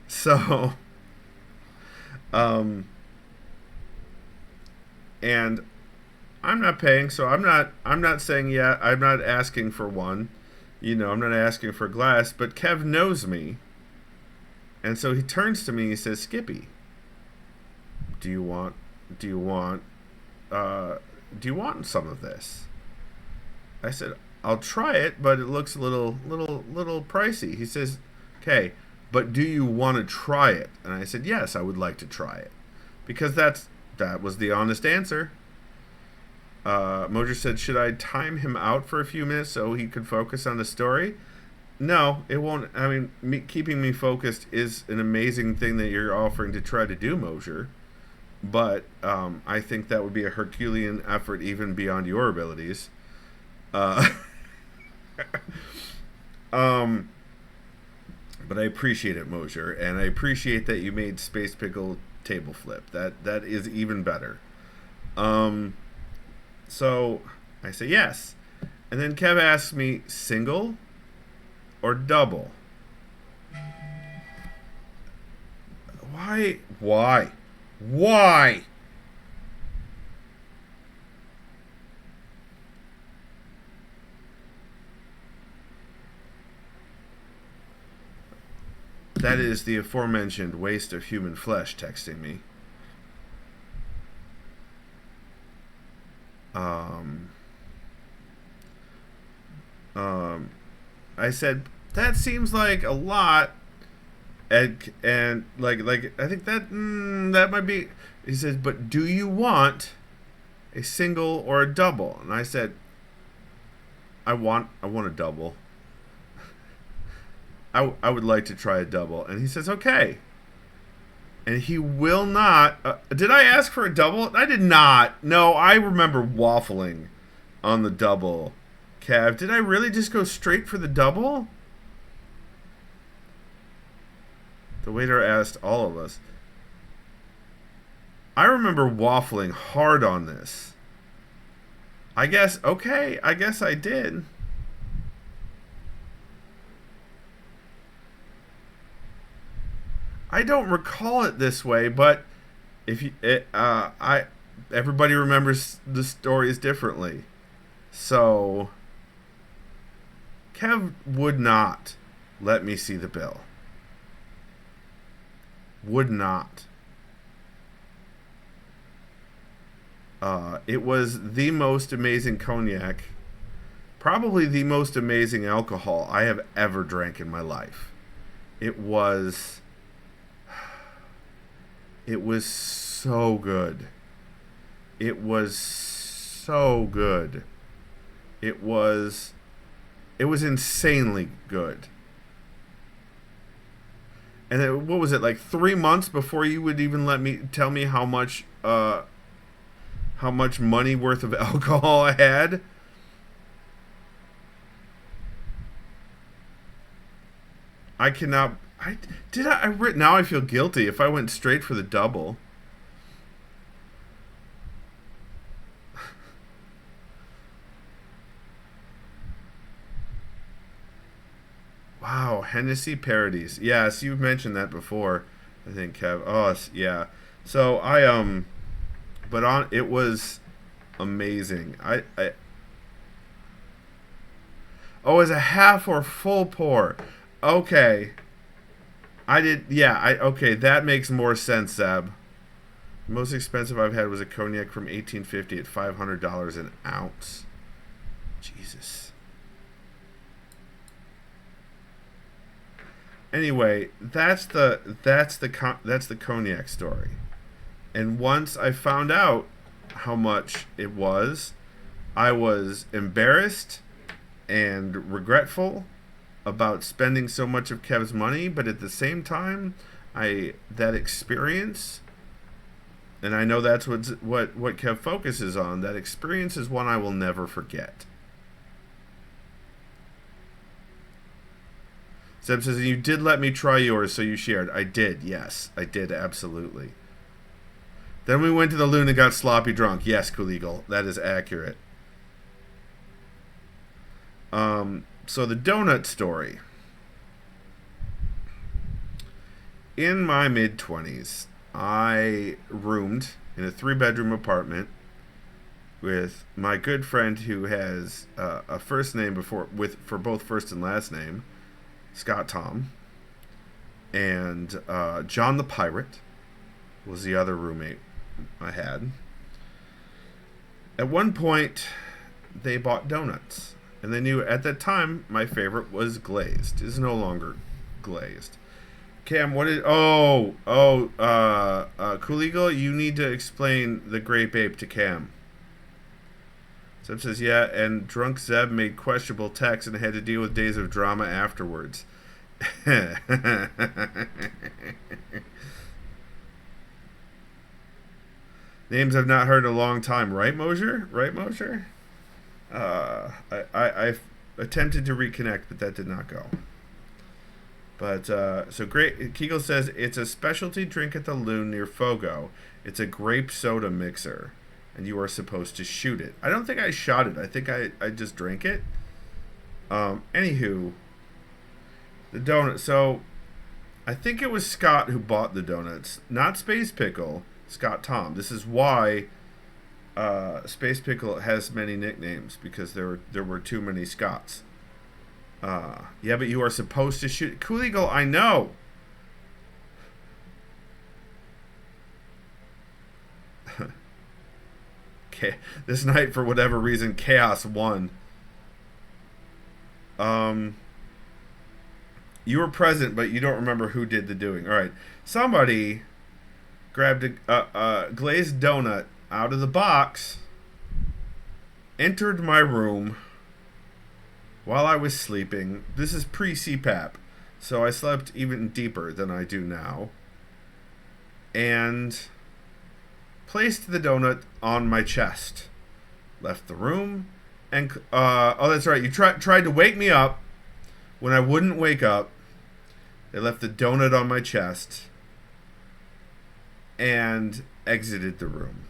So, and I'm not paying, so I'm not saying yeah. I'm not asking for one. I'm not asking for a glass. But Kev knows me, and so he turns to me and he says, "Skippy, do you want do you want do you want some of this?" I said, "I'll try it, but it looks a little pricey." He says, "Okay, but do you want to try it?" And I said, "Yes, I would like to try it," because that was the honest answer. Moser said, "Should I time him out for a few minutes so he could focus on the story?" No, it won't. I mean, keeping me focused is an amazing thing that you're offering to try to do, Moser. But I think that would be a Herculean effort even beyond your abilities. Uh, but I appreciate it, Moser, and I appreciate that you made Space Pickle table flip. That is even better. So I say yes. And then Kev asks me, single or double? Why? That is the aforementioned waste of human flesh texting me. I said, that seems like a lot, and like I think that that might be. He says, but do you want a single or a double? And I said, I want a double. I would like to try a double. And he says, okay. And he will not. Did I ask for a double? I did not. No, I remember waffling on the double. Cav, did I really just go straight for the double? The waiter asked all of us. I remember waffling hard on this. I guess I did. I don't recall it this way, but if you, everybody remembers the stories differently. So Kev would not let me see the bill. Would not. It was the most amazing cognac, probably the most amazing alcohol I have ever drank in my life. It was so good. It was so good. It was insanely good. And then, what was it, like 3 months before you would even tell me how much money worth of alcohol I had? I cannot. Now I feel guilty if I went straight for the double. Wow, Hennessy parodies. Yes, you've mentioned that before, I think, Kev. Oh, yeah. So it was amazing. Oh, as a half or full pour. Okay. Okay, that makes more sense, Zeb. The most expensive I've had was a cognac from 1850 at $500 an ounce. Jesus. Anyway, that's the cognac story. And once I found out how much it was, I was embarrassed and regretful about spending so much of Kev's money, but at the same time, that experience, and I know that's what Kev focuses on, that experience is one I will never forget. Zeb says, you did let me try yours, so you shared. I did, yes. I did, absolutely. Then we went to the Loon and got sloppy drunk. Yes, Cool Eagle, that is accurate. So the donut story. In my mid-20s, I roomed in a 3-bedroom apartment with my good friend who has a first name for both first and last name, Scott Tom, and John the Pirate was the other roommate I had. At one point, they bought donuts, and they knew at that time my favorite was glazed. It's no longer glazed. Cam, what is... Cool Eagle, you need to explain the Grape Ape to Cam. Zeb says, yeah, and drunk Zeb made questionable texts and had to deal with days of drama afterwards. Names I've not heard in a long time. Right, Mosier? I've attempted to reconnect, but that did not go. But, so great. Kegel says, it's a specialty drink at the Loon near Fogo. It's a grape soda mixer, and you are supposed to shoot it. I don't think I shot it. I think I just drank it. Anywho, the donut. So, I think it was Scott who bought the donuts, not Space Pickle. Scott Tom. This is why Space Pickle has many nicknames, because there were too many Scotts. Yeah, but you are supposed to shoot. Cool Eagle, I know. Okay, this night, for whatever reason, Chaos won. You were present, but you don't remember who did the doing. All right, somebody grabbed a glazed donut out of the box, entered my room while I was sleeping. This is pre-CPAP, so I slept even deeper than I do now, and placed the donut on my chest. Left the room, and oh, that's right, you tried to wake me up when I wouldn't wake up. They left the donut on my chest and exited the room.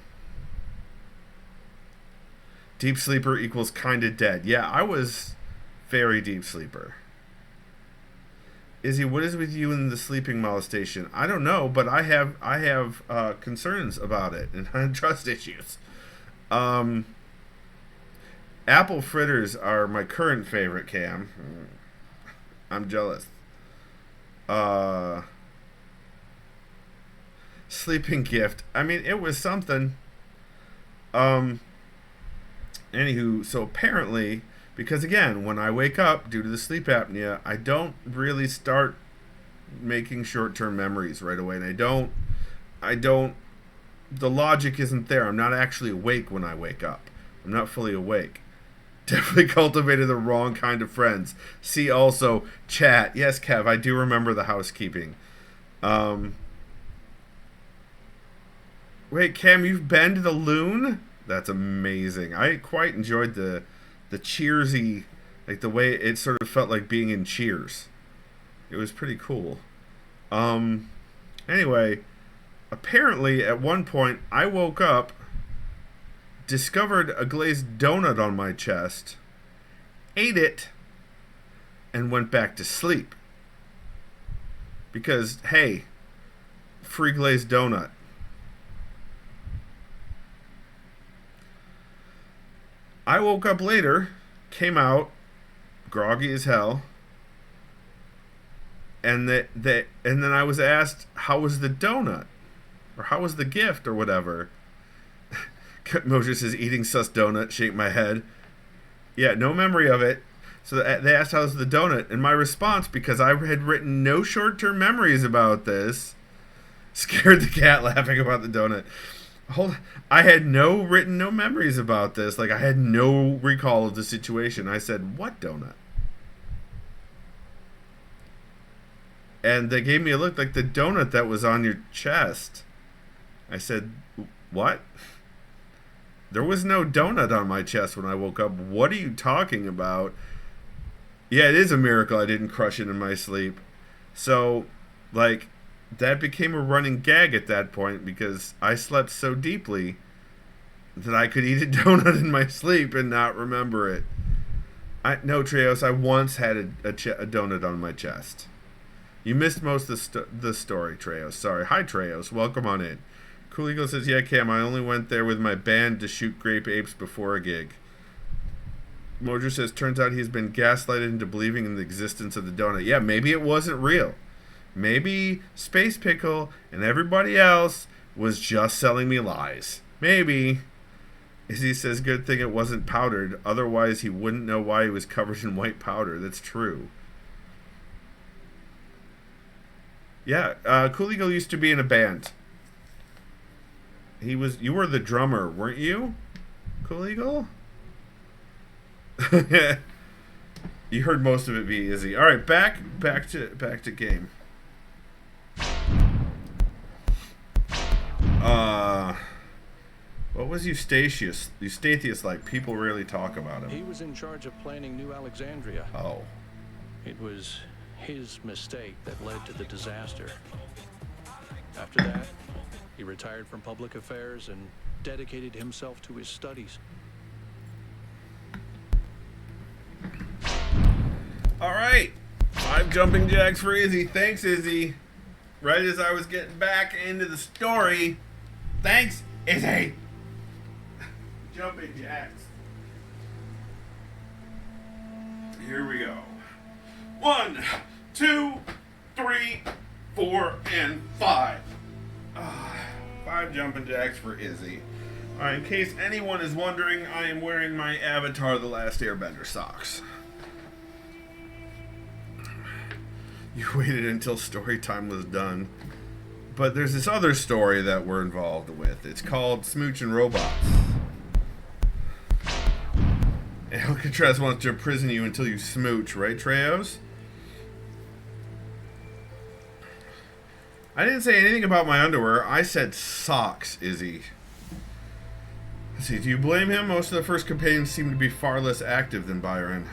Deep sleeper equals kinda dead. Yeah, I was very deep sleeper. Izzy, what is with you in the sleeping molestation? I don't know, but I have concerns about it and trust issues. Apple fritters are my current favorite, Cam. I'm jealous. Sleeping gift. I mean, it was something. Anywho, so apparently, because again, when I wake up due to the sleep apnea, I don't really start making short-term memories right away, and I don't, the logic isn't there. I'm not actually awake when I wake up. I'm not fully awake. Definitely cultivated the wrong kind of friends. See also chat. Yes, Kev, I do remember the housekeeping. Wait, Cam, you've been to the Loon? That's amazing. I quite enjoyed the Cheersy, like the way it sort of felt like being in Cheers. It was pretty cool. Anyway, apparently at one point I woke up, discovered a glazed donut on my chest, ate it, and went back to sleep. Because, hey, free glazed donut. I woke up later, came out, groggy as hell, and then I was asked, how was the donut? Or how was the gift, or whatever. Mosher says, eating sus donut, shake my head. Yeah, no memory of it. So they asked, how's the donut? And my response, because I had written no short-term memories about this, scared the cat laughing about the donut. I had no memories about this. Like, I had no recall of the situation. I said, what donut? And they gave me a look like the donut that was on your chest. I said, what? There was no donut on my chest when I woke up. What are you talking about? Yeah, it is a miracle I didn't crush it in my sleep. So, like, that became a running gag at that point because I slept so deeply that I could eat a donut in my sleep and not remember it. No, Treos, I once had a donut on my chest. You missed most of the story, Treos. Sorry. Hi, Treos. Welcome on in. Cool Eagle says, yeah, Cam, I only went there with my band to shoot grape apes before a gig. Mojo says, turns out he's been gaslighted into believing in the existence of the donut. Yeah, maybe it wasn't real. Maybe Space Pickle and everybody else was just selling me lies. Maybe. Izzy says, good thing it wasn't powdered. Otherwise, he wouldn't know why he was covered in white powder. That's true. Yeah, Cool Eagle used to be in a band. You were the drummer, weren't you? Cool Eagle? You heard most of it be Izzy. All right, back to game. What was Eustathius like? People rarely talk about him. He was in charge of planning New Alexandria. Oh. It was his mistake that led to the disaster. After that, he retired from public affairs and dedicated himself to his studies. All right. 5 jumping jacks for Izzy. Thanks, Izzy. Right as I was getting back into the story. Thanks, Izzy. Jumping jacks. Here we go. 1, 2, 3, 4, and 5. 5 jumping jacks for Izzy. All right, in case anyone is wondering, I am wearing my Avatar The Last Airbender socks. You waited until story time was done. But there's this other story that we're involved with. It's called Smoochin' Robots. Alcatraz wants to imprison you until you smooch, right, Treos? I didn't say anything about my underwear. I said socks, Izzy. Let's see, do you blame him? Most of the first companions seem to be far less active than Byron.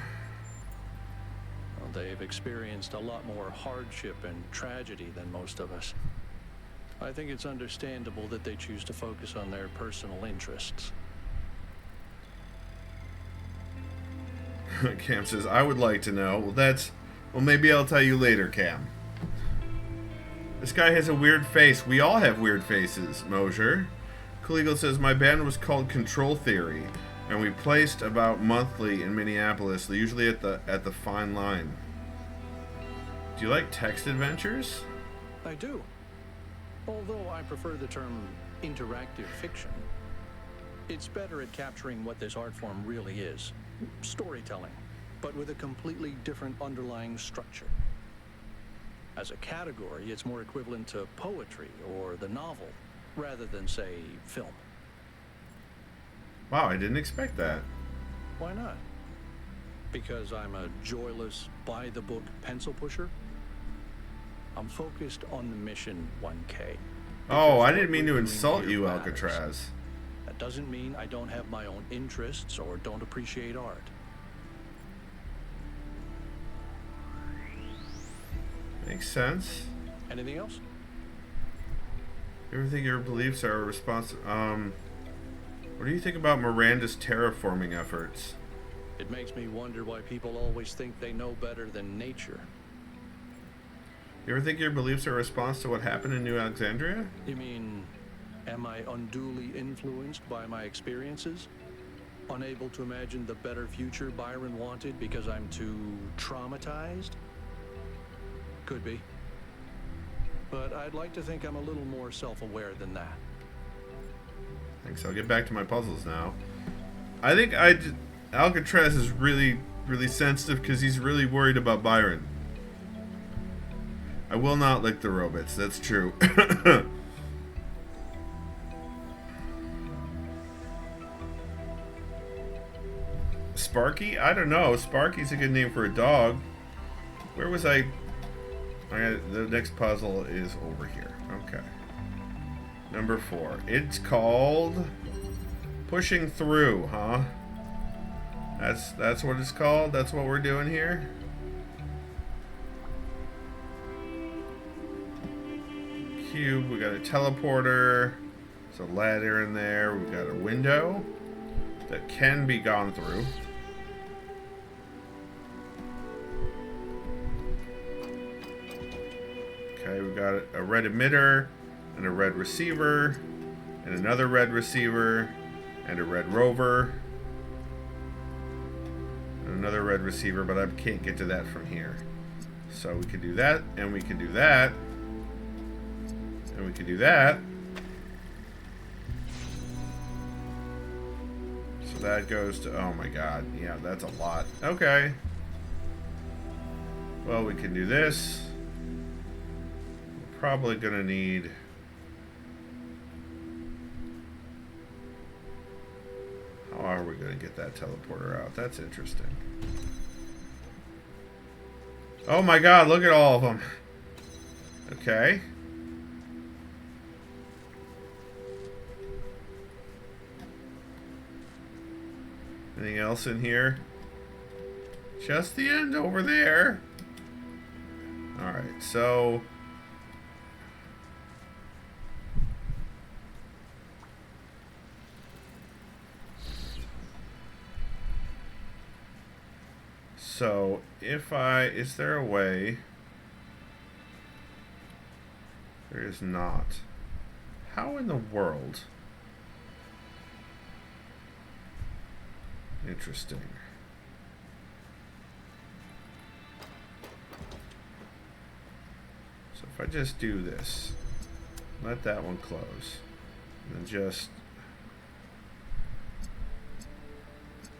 Well, they've experienced a lot more hardship and tragedy than most of us. I think it's understandable that they choose to focus on their personal interests. Cam says, I would like to know. Well, maybe I'll tell you later, Cam. This guy has a weird face. We all have weird faces, Mosier. Cool Eagle says, my band was called Control Theory, and we placed about monthly in Minneapolis, usually at the Fine Line. Do you like text adventures? I do. Although I prefer the term interactive fiction. It's better at capturing what this art form really is. Storytelling, but with a completely different underlying structure. As a category, it's more equivalent to poetry or the novel, rather than, say, film. Wow, I didn't expect that. Why not? Because I'm a joyless, by-the-book pencil pusher? I'm focused on the mission 1K. Oh, I didn't mean to insult you, Alcatraz. That doesn't mean I don't have my own interests or don't appreciate art. Makes sense. Anything else? You ever think your beliefs are responsive? What do you think about Miranda's terraforming efforts? It makes me wonder why people always think they know better than nature. You ever think your beliefs are a response to what happened in New Alexandria? You mean, am I unduly influenced by my experiences? Unable to imagine the better future Byron wanted because I'm too traumatized? Could be. But I'd like to think I'm a little more self-aware than that. Thanks. I'll get back to my puzzles now. I think Alcatraz is really, really sensitive because he's really worried about Byron. I will not lick the robots. That's true. Sparky? I don't know. Sparky's a good name for a dog. Where was I? The next puzzle is over here. Okay. Number 4. It's called Pushing Through, huh? That's what it's called? That's what we're doing here? Cube, we got a teleporter. There's a ladder in there. We've got a window that can be gone through. Okay, we got a red emitter and a red receiver. And another red receiver. And a red rover. And another red receiver, but I can't get to that from here. So we can do that, and we can do that. And we can do that. So that goes to, oh my god, yeah, that's a lot. Okay. Well, we can do this. We're probably gonna need... How are we gonna get that teleporter out? That's interesting. Oh my god, look at all of them. Okay. Anything else in here? Just the end over there. Alright, so... So, if I... Is there a way... There is not. How in the world... Interesting. So if I just do this, let that one close, and then just,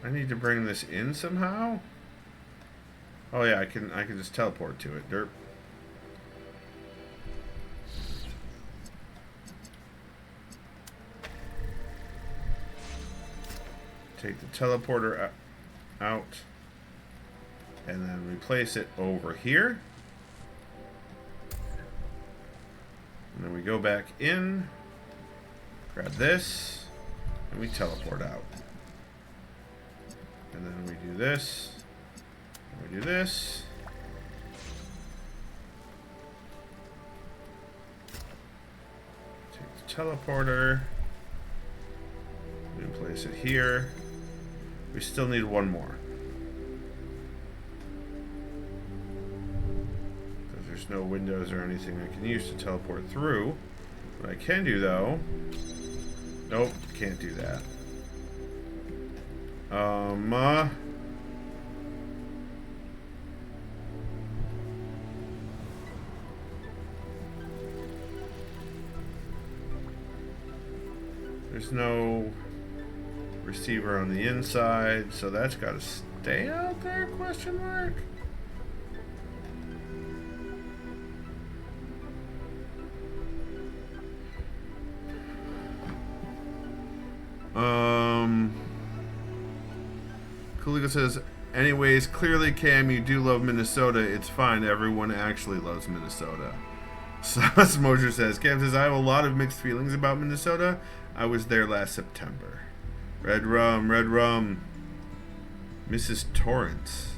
I need to bring this in somehow. Oh yeah, I can just teleport to it. Derp. Take the teleporter out and then replace it over here. And then we go back in, grab this, and we teleport out. And then we do this, and we do this. Take the teleporter, we place it here. We still need one more. Because there's no windows or anything I can use to teleport through. What I can do though... Nope, can't do that. There's no... receiver on the inside, so that's got to stay out there, question mark? Kaligo says, anyways, clearly Cam, you do love Minnesota. It's fine, everyone actually loves Minnesota. Sauce Mosher says, Cam says, I have a lot of mixed feelings about Minnesota. I was there last September. Red rum, red rum. Mrs. Torrance.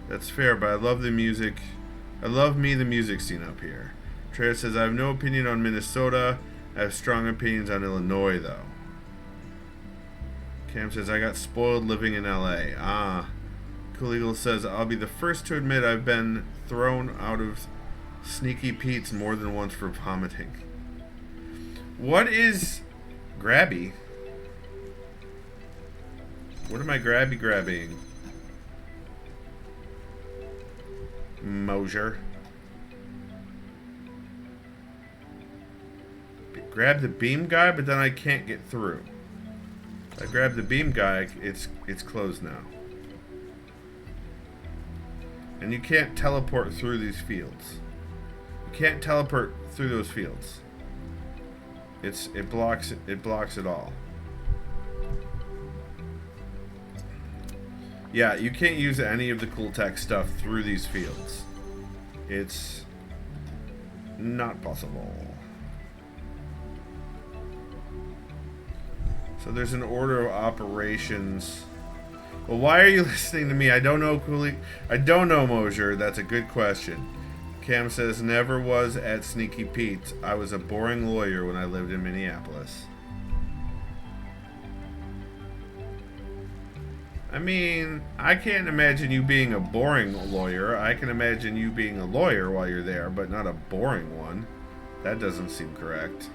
That's fair, but I love the music. I love the music scene up here. Treya says, I have no opinion on Minnesota. I have strong opinions on Illinois, though. Cam says, I got spoiled living in LA. Ah. Cool Eagle says, I'll be the first to admit I've been thrown out of Sneaky Pete's more than once for vomiting. What is grabby? What am I grabbing? Mosier. Grab the beam guy, but then I can't get through. If I grab the beam guy, it's closed now. And you can't teleport through these fields. You can't teleport through those fields. It blocks it all. Yeah, you can't use any of the cool tech stuff through these fields. It's not possible. So there's an order of operations. Well, why are you listening to me? I don't know, Cooley. I don't know, Mosier. That's a good question. Cam says, never was at Sneaky Pete's. I was a boring lawyer when I lived in Minneapolis. I mean, I can't imagine you being a boring lawyer. I can imagine you being a lawyer while you're there, but not a boring one. That doesn't seem correct.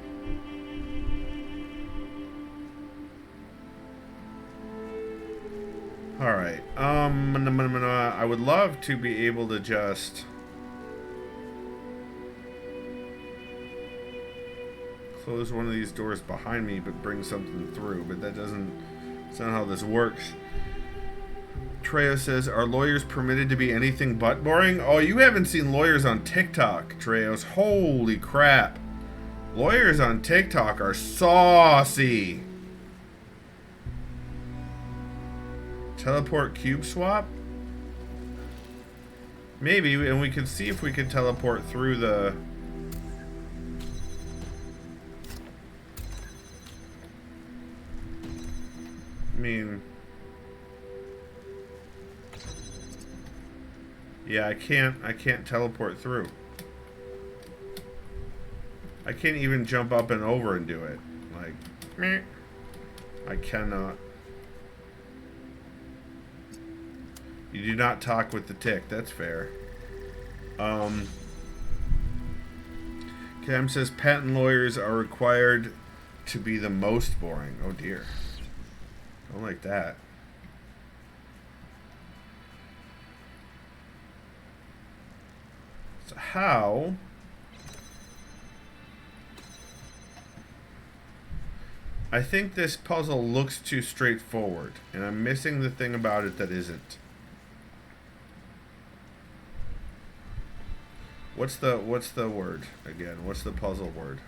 Alright. I would love to be able to just close one of these doors behind me but bring something through, but that's not how this works. Trejo says, are lawyers permitted to be anything but boring? Oh, you haven't seen lawyers on TikTok, Treos. Holy crap. Lawyers on TikTok are saucy. Teleport cube swap? Maybe, and we can see if we can teleport through the... I mean... Yeah, I can't teleport through. I can't even jump up and over and do it. Like, meh. I cannot. You do not talk with the tick. That's fair. Cam says patent lawyers are required to be the most boring. Oh dear. Don't like that. So how... I think this puzzle looks too straightforward, and I'm missing the thing about it that isn't. What's the word again? What's the puzzle word?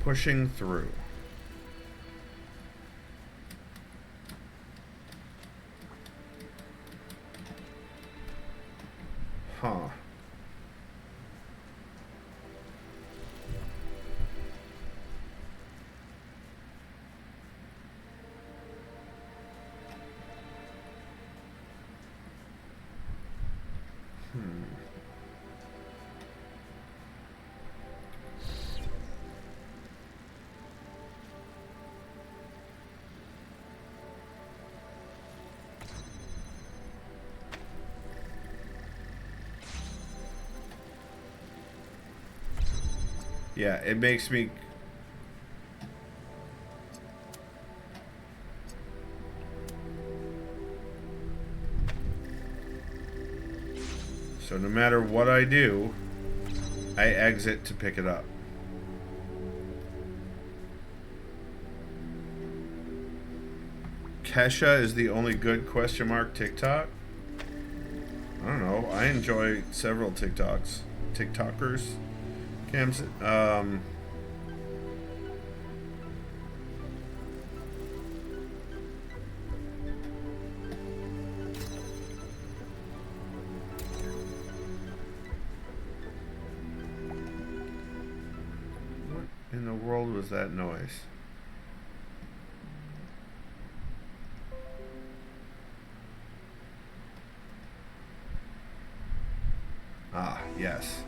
Pushing through. Huh. Yeah, it makes me... So no matter what I do, I exit to pick it up. Kesha is the only good question mark TikTok? I don't know. I enjoy several TikTokers. Cam's, what in the world was that noise? Ah, yes.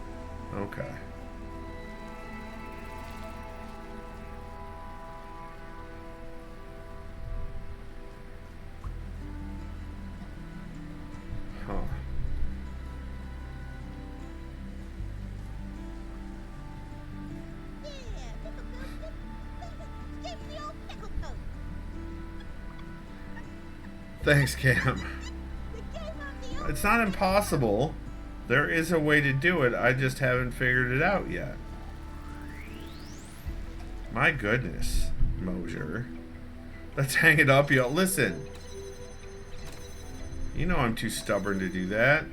Okay. Huh. Thanks, Cam. It's not impossible. There is a way to do it. I just haven't figured it out yet. My goodness, Mosier. Let's hang it up, y'all. Listen. You know I'm too stubborn to do that.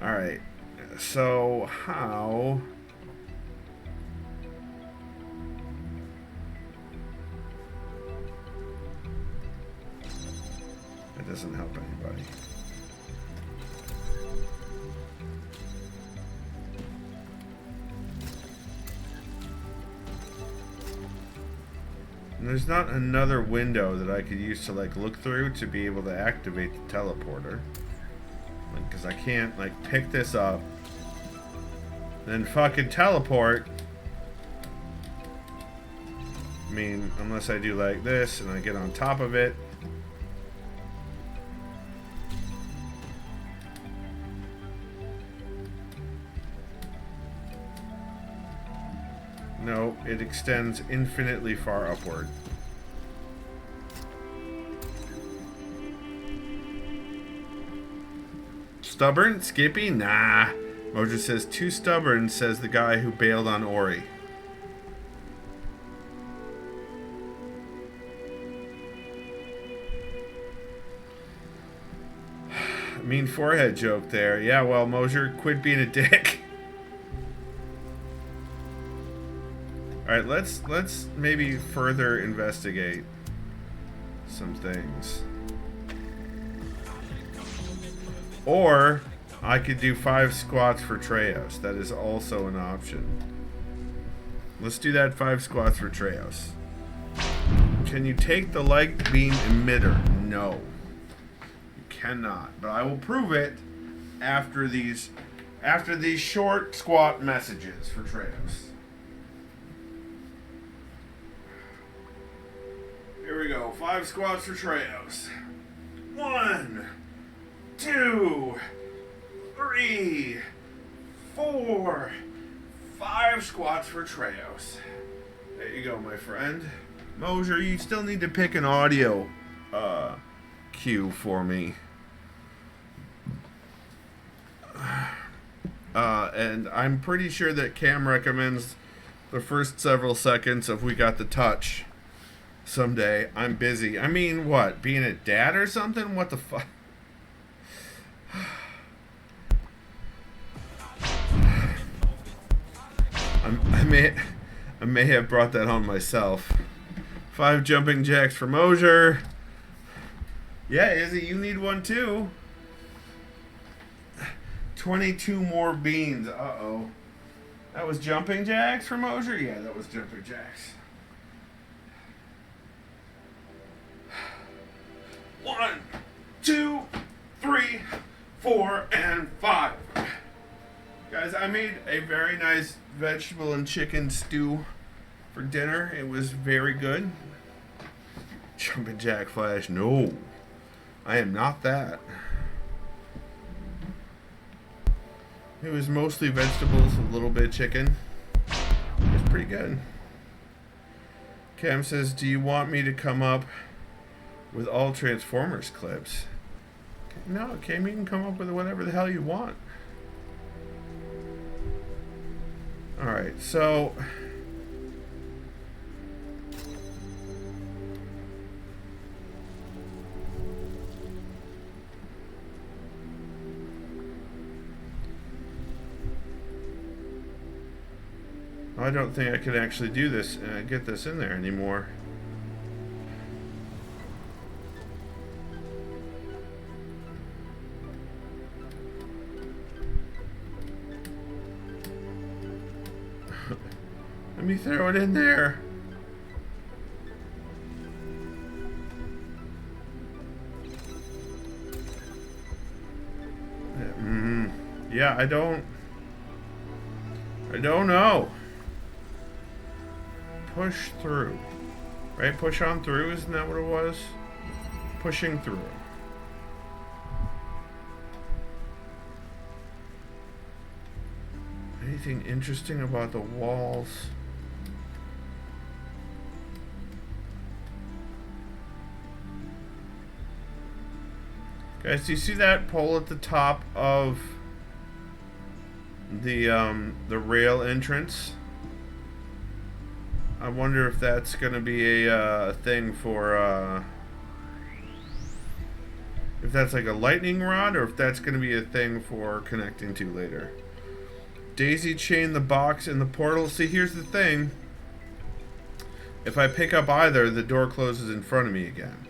Alright. So, how... It doesn't help anybody. And there's not another window that I could use to like look through to be able to activate the teleporter. Like, cause I can't like pick this up, then fucking teleport. I mean, unless I do like this and I get on top of it. No, it extends infinitely far upward. Stubborn? Skippy? Nah. Mojo says, too stubborn, says the guy who bailed on Ori. Mean forehead joke there. Yeah, well, Mosier, quit being a dick. Alright, let's maybe further investigate some things. Or I could do 5 squats for Treos. That is also an option. Let's do that 5 squats for Treos. Can you take the light beam emitter? No. You cannot. But I will prove it after these short squat messages for Treos. Here we go. 5 squats for Treos. 1, 2, 3, 4, 5 squats for Treos. There you go, my friend. Mosier, you still need to pick an audio cue for me. And I'm pretty sure that Cam recommends the first several seconds of We Got the Touch. Someday. I'm busy. I mean, what? Being a dad or something? What the fuck? I may have brought that on myself. 5 jumping jacks for Mosier. Yeah, Izzy, you need one too. 22 more beans. Uh-oh. That was jumping jacks for Mosier? Yeah, that was jumping jacks. 1, 2, 3, 4, and 5. Guys, I made a very nice vegetable and chicken stew for dinner. It was very good. Jumping jack flash. No. I am not that. It was mostly vegetables, a little bit chicken. It was pretty good. Cam says, do you want me to come up with all Transformers clips? No, Cam, you can come up with whatever the hell you want. Alright, so I don't think I can actually do this and get this in there anymore. Let me throw it in there. Yeah, I don't know. Push through. Right? Push on through, isn't that what it was? Pushing through. Anything interesting about the walls? Guys, do you see that pole at the top of the rail entrance? I wonder if that's going to be a thing for, if that's like a lightning rod, or if that's going to be a thing for connecting to later. Daisy chained the box in the portal. See, here's the thing. If I pick up either, the door closes in front of me again.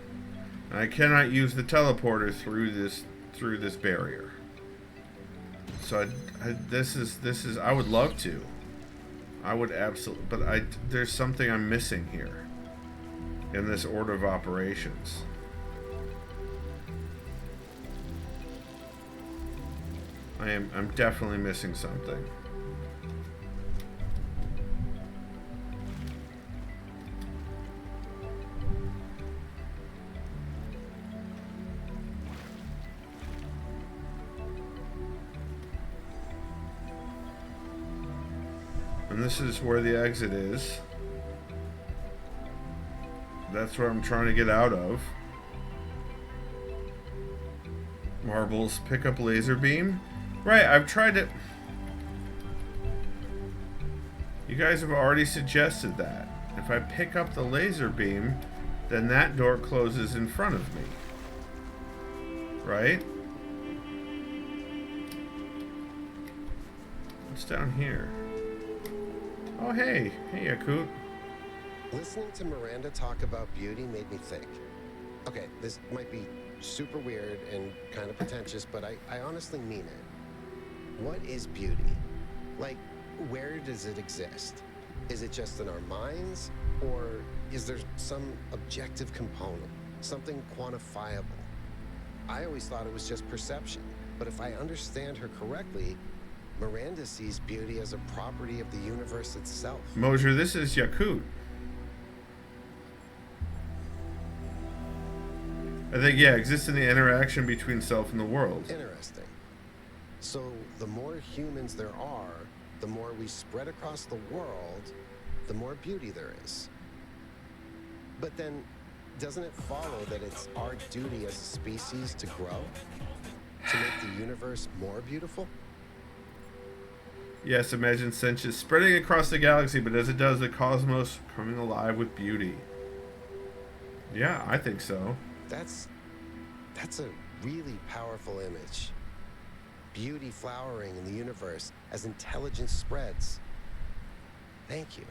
And I cannot use the teleporter through this barrier. So this is I would love to. I would absolutely, but there's something I'm missing here in this order of operations. I'm definitely missing something. And this is where the exit is. That's what I'm trying to get out of. Marbles, pick up laser beam. Right, I've tried to... You guys have already suggested that. If I pick up the laser beam, then that door closes in front of me. Right? What's down here? Oh, hey. Hey, Yakut. Listening to Miranda talk about beauty made me think. Okay, this might be super weird and kind of pretentious, but I honestly mean it. What is beauty? Like, where does it exist? Is it just in our minds? Or is there some objective component? Something quantifiable? I always thought it was just perception. But if I understand her correctly, Miranda sees beauty as a property of the universe itself. Mosier, this is Yakut. I think, yeah, exists in the interaction between self and the world. Interesting. So the more humans there are, the more we spread across the world, the more beauty there is. But then, doesn't it follow that it's our duty as a species to grow? To make the universe more beautiful? Yes, imagine sentience spreading across the galaxy, but as it does, the cosmos coming alive with beauty. Yeah, I think so. That's a really powerful image. Beauty flowering in the universe as intelligence spreads. Thank you.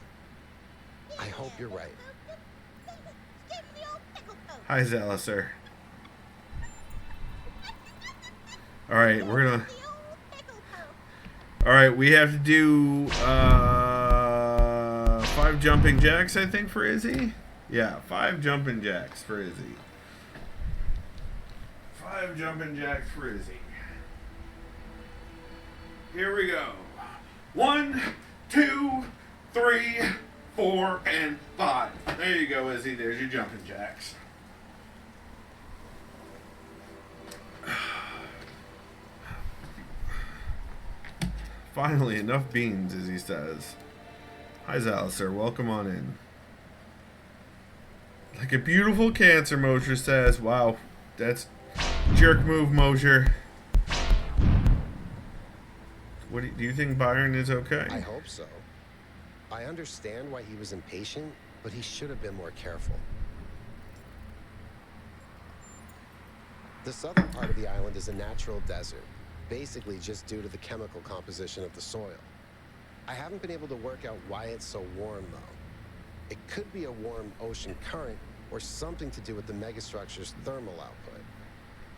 I hope you're right. Hi, Zaliser. Alright, we're gonna... Alright, we have to do 5 jumping jacks, I think, for Izzy? Yeah, 5 jumping jacks for Izzy. 5 jumping jacks for Izzy. Here we go. 1, 2, 3, 4, and 5. There you go, Izzy. There's your jumping jacks. Finally, enough beans, as he says. Hi, Zaliser. Welcome on in. Like a beautiful cancer, Mosier says. Wow, that's jerk move, Mosier. What do you think Byron is okay? I hope so. I understand why he was impatient, but he should have been more careful. The southern part of the island is a natural desert, basically just due to the chemical composition of the soil. I haven't been able to work out why it's so warm, though. It could be a warm ocean current or something to do with the megastructure's thermal output.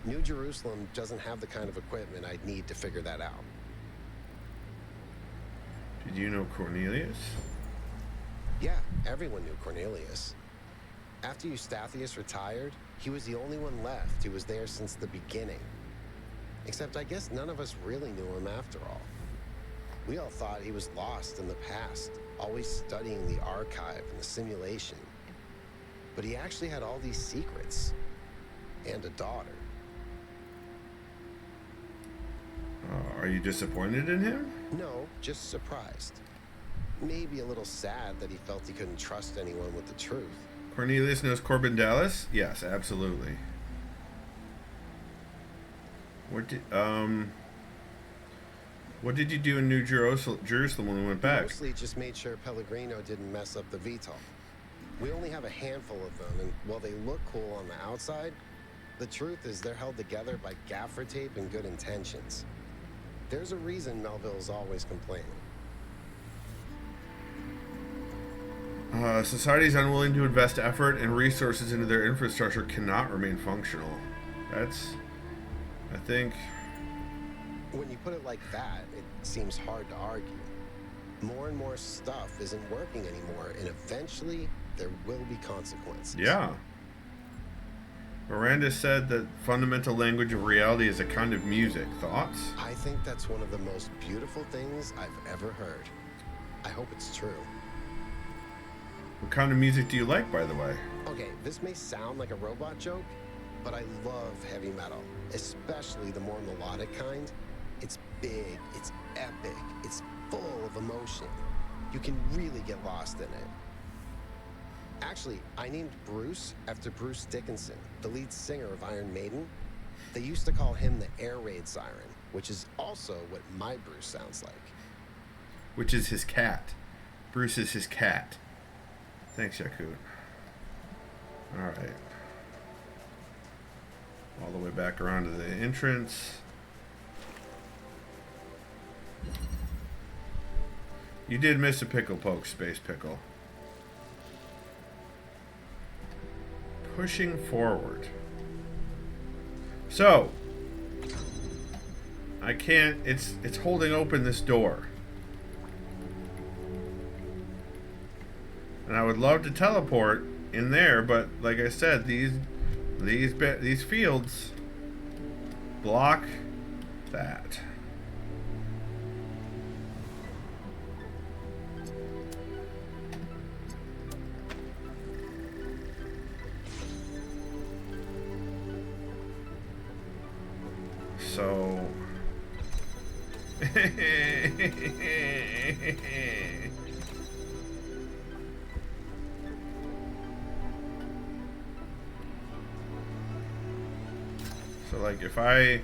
New Jerusalem doesn't have the kind of equipment I'd need to figure that out. Did you know Cornelius? Yeah, everyone knew Cornelius. After Eustathius retired, he was the only one left who was there since the beginning. Except I guess none of us really knew him after all. We all thought he was lost in the past, always studying the archive and the simulation. But he actually had all these secrets. And a daughter. Are you disappointed in him? No, just surprised. Maybe a little sad that he felt he couldn't trust anyone with the truth. Cornelius knows Corbin Dallas? Yes, absolutely. What did you do in New Jerusalem when we went back? Mostly just made sure Pellegrino didn't mess up the VTOL. We only have a handful of them, and while they look cool on the outside, the truth is they're held together by gaffer tape and good intentions. There's a reason Melville's always complaining. Societies unwilling to invest effort and resources into their infrastructure cannot remain functional. That's, I think... When you put it like that, it seems hard to argue. More and more stuff isn't working anymore, and eventually there will be consequences. Yeah. Miranda said that fundamental language of reality is a kind of music. Thoughts? I think that's one of the most beautiful things I've ever heard. I hope it's true. What kind of music do you like, by the way? Okay, this may sound like a robot joke, but I love heavy metal, especially the more melodic kind. It's big, it's epic, it's full of emotion. You can really get lost in it. Actually, I named Bruce after Bruce Dickinson, the lead singer of Iron Maiden. They used to call him the air raid siren, which is also what my Bruce sounds like. Which is his cat. Bruce is his cat. Thanks, Yakut. Alright. All the way back around to the entrance. You did miss a pickle poke, Space Pickle. Pushing forward. So, I can't, it's holding open this door. And I would love to teleport in there, but like I said, these fields block that. So so like if I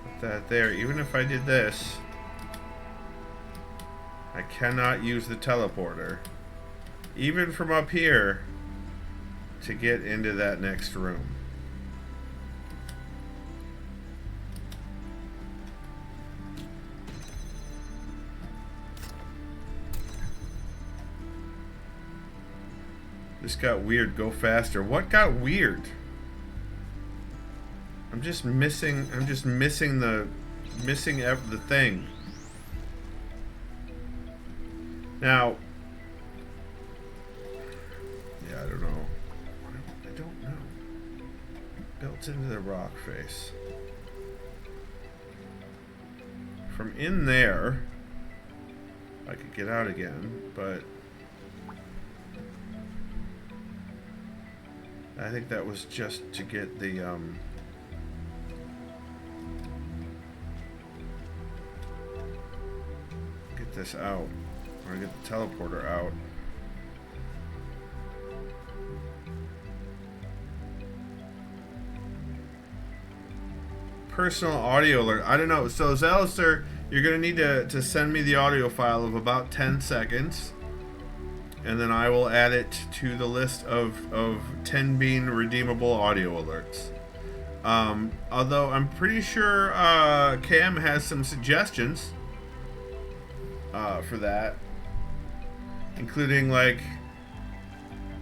put that there, even if I did this, I cannot use the teleporter even from up here to get into that next room. This got weird. Go faster. What got weird? I'm just missing the thing. Now, yeah, I don't know. I don't know. Built into the rock face. From in there, I could get out again, but I think that was just to get the get this out, or get the teleporter out. Personal audio alert. I don't know. So Zalister, you're gonna need to send me the audio file of about 10 seconds. And then I will add it to the list of 10 being redeemable audio alerts. Although I'm pretty sure Cam has some suggestions for that. Including like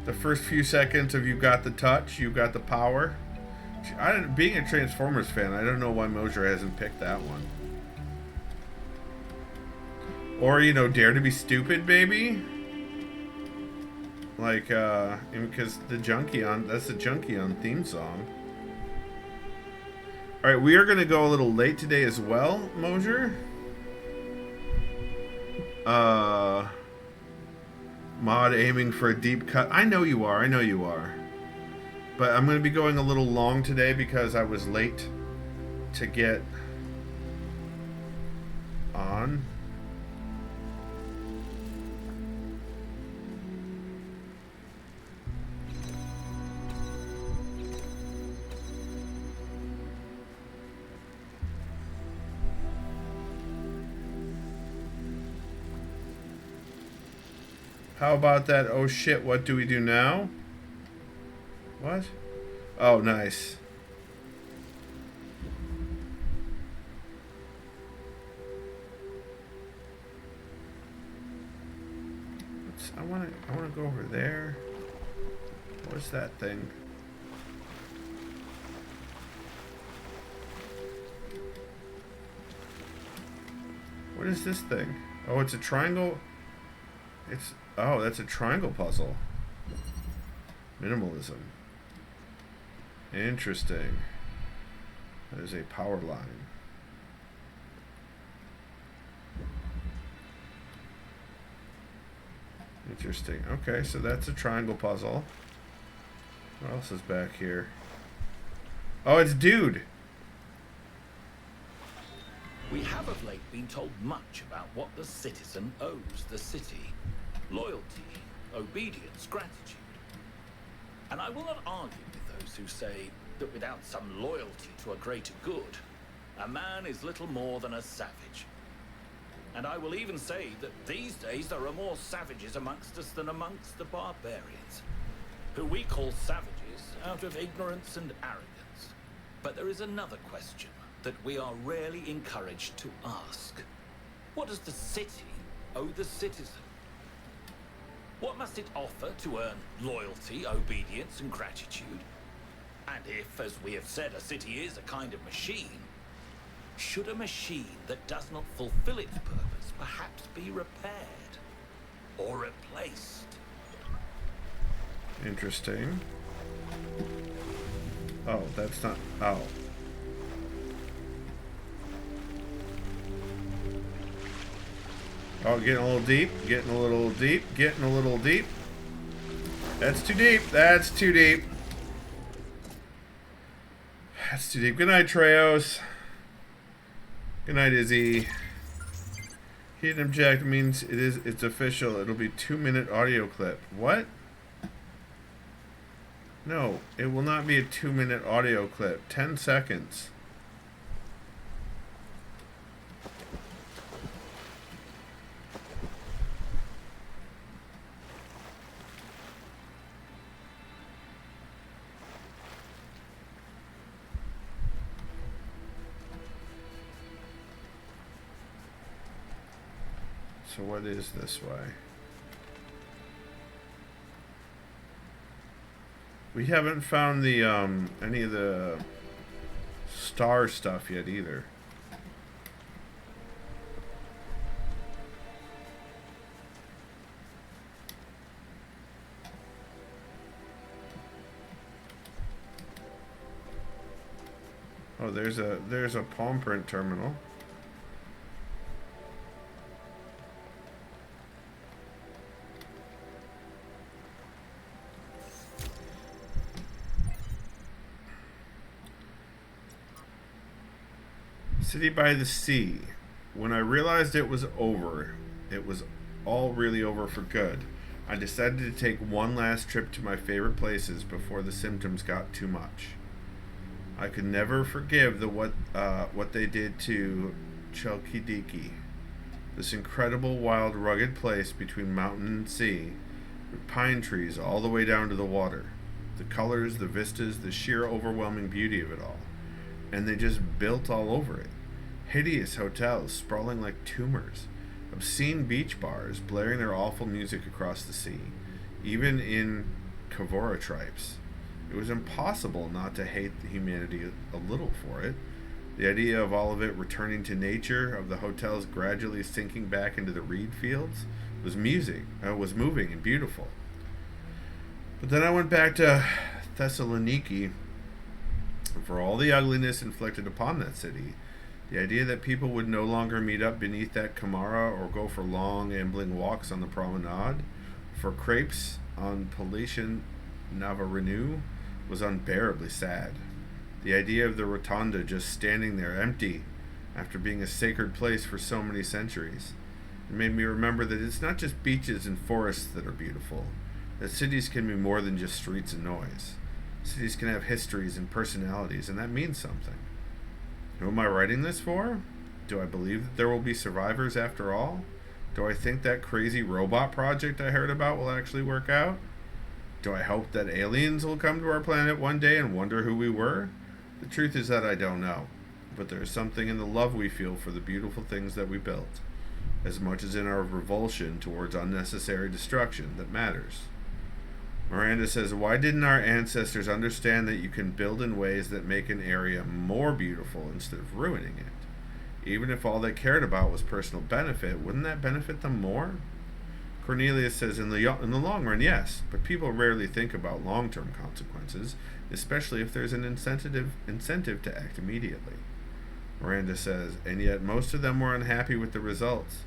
the first few seconds of "You've Got the Touch, You've Got the Power." Being a Transformers fan, I don't know why Mosier hasn't picked that one. Or, you know, Dare to Be Stupid, baby. Like, because that's the Junkie on theme song. Alright, we are going to go a little late today as well, Mosier. Mod aiming for a deep cut. I know you are. But I'm going to be going a little long today because I was late to get on. How about that? Oh shit, what do we do now? What? Oh, nice. I want to go over there. What's that thing? What is this thing? Oh, it's a triangle. Oh, that's a triangle puzzle. Minimalism. Interesting. That is a power line. Interesting. Okay, so that's a triangle puzzle. What else is back here? Oh, it's Dude. We have of late been told much about what the citizen owes the city. Loyalty, obedience, gratitude. And I will not argue with those who say that without some loyalty to a greater good, a man is little more than a savage. And I will even say that these days there are more savages amongst us than amongst the barbarians, who we call savages out of ignorance and arrogance. But there is another question that we are rarely encouraged to ask. What does the city owe the citizen? What must it offer to earn loyalty, obedience, and gratitude? And if, as we have said, a city is a kind of machine, should a machine that does not fulfill its purpose perhaps be repaired or replaced? Interesting. Oh, that's not... Oh. Oh, getting a little deep, getting a little deep, getting a little deep. That's too deep, that's too deep. That's too deep. Good night, Treos. Good night, Izzy. Hidden object means it's official. It'll be 2-minute audio clip. What? No, it will not be a 2-minute audio clip. 10 seconds. So what is this way? We haven't found the any of the star stuff yet either. Oh, there's a palm print terminal. City by the Sea. When I realized it was over, it was all really over for good, I decided to take one last trip to my favorite places before the symptoms got too much. I could never forgive what they did to Chalkidiki, this incredible, wild, rugged place between mountain and sea, with pine trees all the way down to the water. The colors, the vistas, the sheer overwhelming beauty of it all. And they just built all over it. Hideous hotels sprawling like tumors, obscene beach bars blaring their awful music across the sea, even in Kavora tribes. It was impossible not to hate the humanity a little for it. The idea of all of it returning to nature, of the hotels gradually sinking back into the reed fields, was moving and beautiful. But then I went back to Thessaloniki, and for all the ugliness inflicted upon that city, the idea that people would no longer meet up beneath that Kamara or go for long, ambling walks on the promenade, for crepes on Palatian Navarinu, was unbearably sad. The idea of the rotunda just standing there empty after being a sacred place for so many centuries. It made me remember that it's not just beaches and forests that are beautiful, that cities can be more than just streets and noise. Cities can have histories and personalities, and that means something. Who am I writing this for? Do I believe that there will be survivors after all? Do I think that crazy robot project I heard about will actually work out? Do I hope that aliens will come to our planet one day and wonder who we were? The truth is that I don't know. But there is something in the love we feel for the beautiful things that we built, as much as in our revulsion towards unnecessary destruction, that matters. Miranda says, why didn't our ancestors understand that you can build in ways that make an area more beautiful instead of ruining it? Even if all they cared about was personal benefit, wouldn't that benefit them more? Cornelius says, in the long run, yes, but people rarely think about long-term consequences, especially if there's an incentive to act immediately. Miranda says, and yet most of them were unhappy with the results.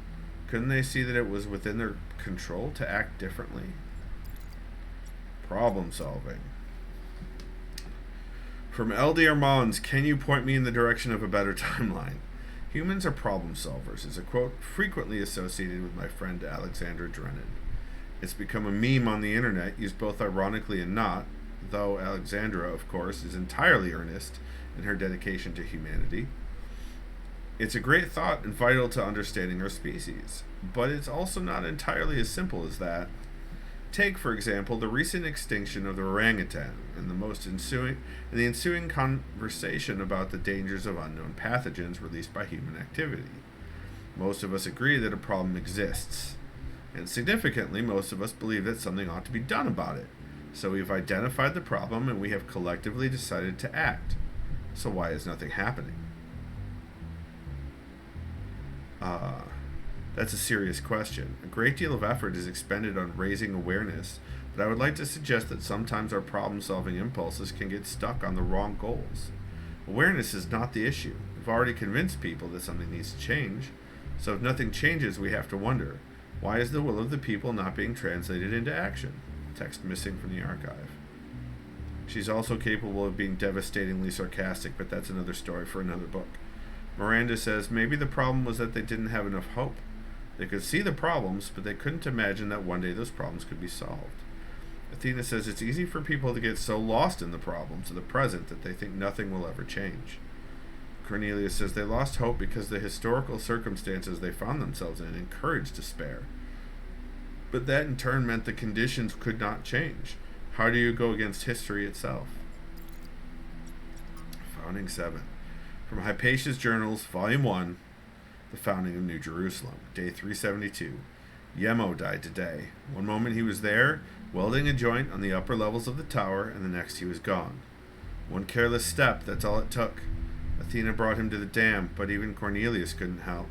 Couldn't they see that it was within their control to act differently? Problem solving. From LD Armands, can you point me in the direction of a better timeline? Humans are problem solvers is a quote frequently associated with my friend Alexandra Drennan. It's become a meme on the internet, used both ironically and not, though Alexandra, of course, is entirely earnest in her dedication to humanity. It's a great thought and vital to understanding our species, but it's also not entirely as simple as that. Take, for example, the recent extinction of the orangutan and the ensuing conversation about the dangers of unknown pathogens released by human activity. Most of us agree that a problem exists, and significantly, most of us believe that something ought to be done about it. So we've identified the problem and we have collectively decided to act. So why is nothing happening? That's a serious question. A great deal of effort is expended on raising awareness, but I would like to suggest that sometimes our problem-solving impulses can get stuck on the wrong goals. Awareness is not the issue. We've already convinced people that something needs to change, so if nothing changes, we have to wonder, why is the will of the people not being translated into action? Text missing from the archive. She's also capable of being devastatingly sarcastic, but that's another story for another book. Miranda says, maybe the problem was that they didn't have enough hope. They could see the problems, but they couldn't imagine that one day those problems could be solved. Athena says it's easy for people to get so lost in the problems of the present that they think nothing will ever change. Cornelia says they lost hope because the historical circumstances they found themselves in encouraged despair. But that in turn meant the conditions could not change. How do you go against history itself? Founding 7. From Hypatia's Journals, Volume 1, The Founding of New Jerusalem, Day 372. Yemo died today. One moment he was there, welding a joint on the upper levels of the tower, and the next he was gone. One careless step, that's all it took. Athena brought him to the dam, but even Cornelius couldn't help.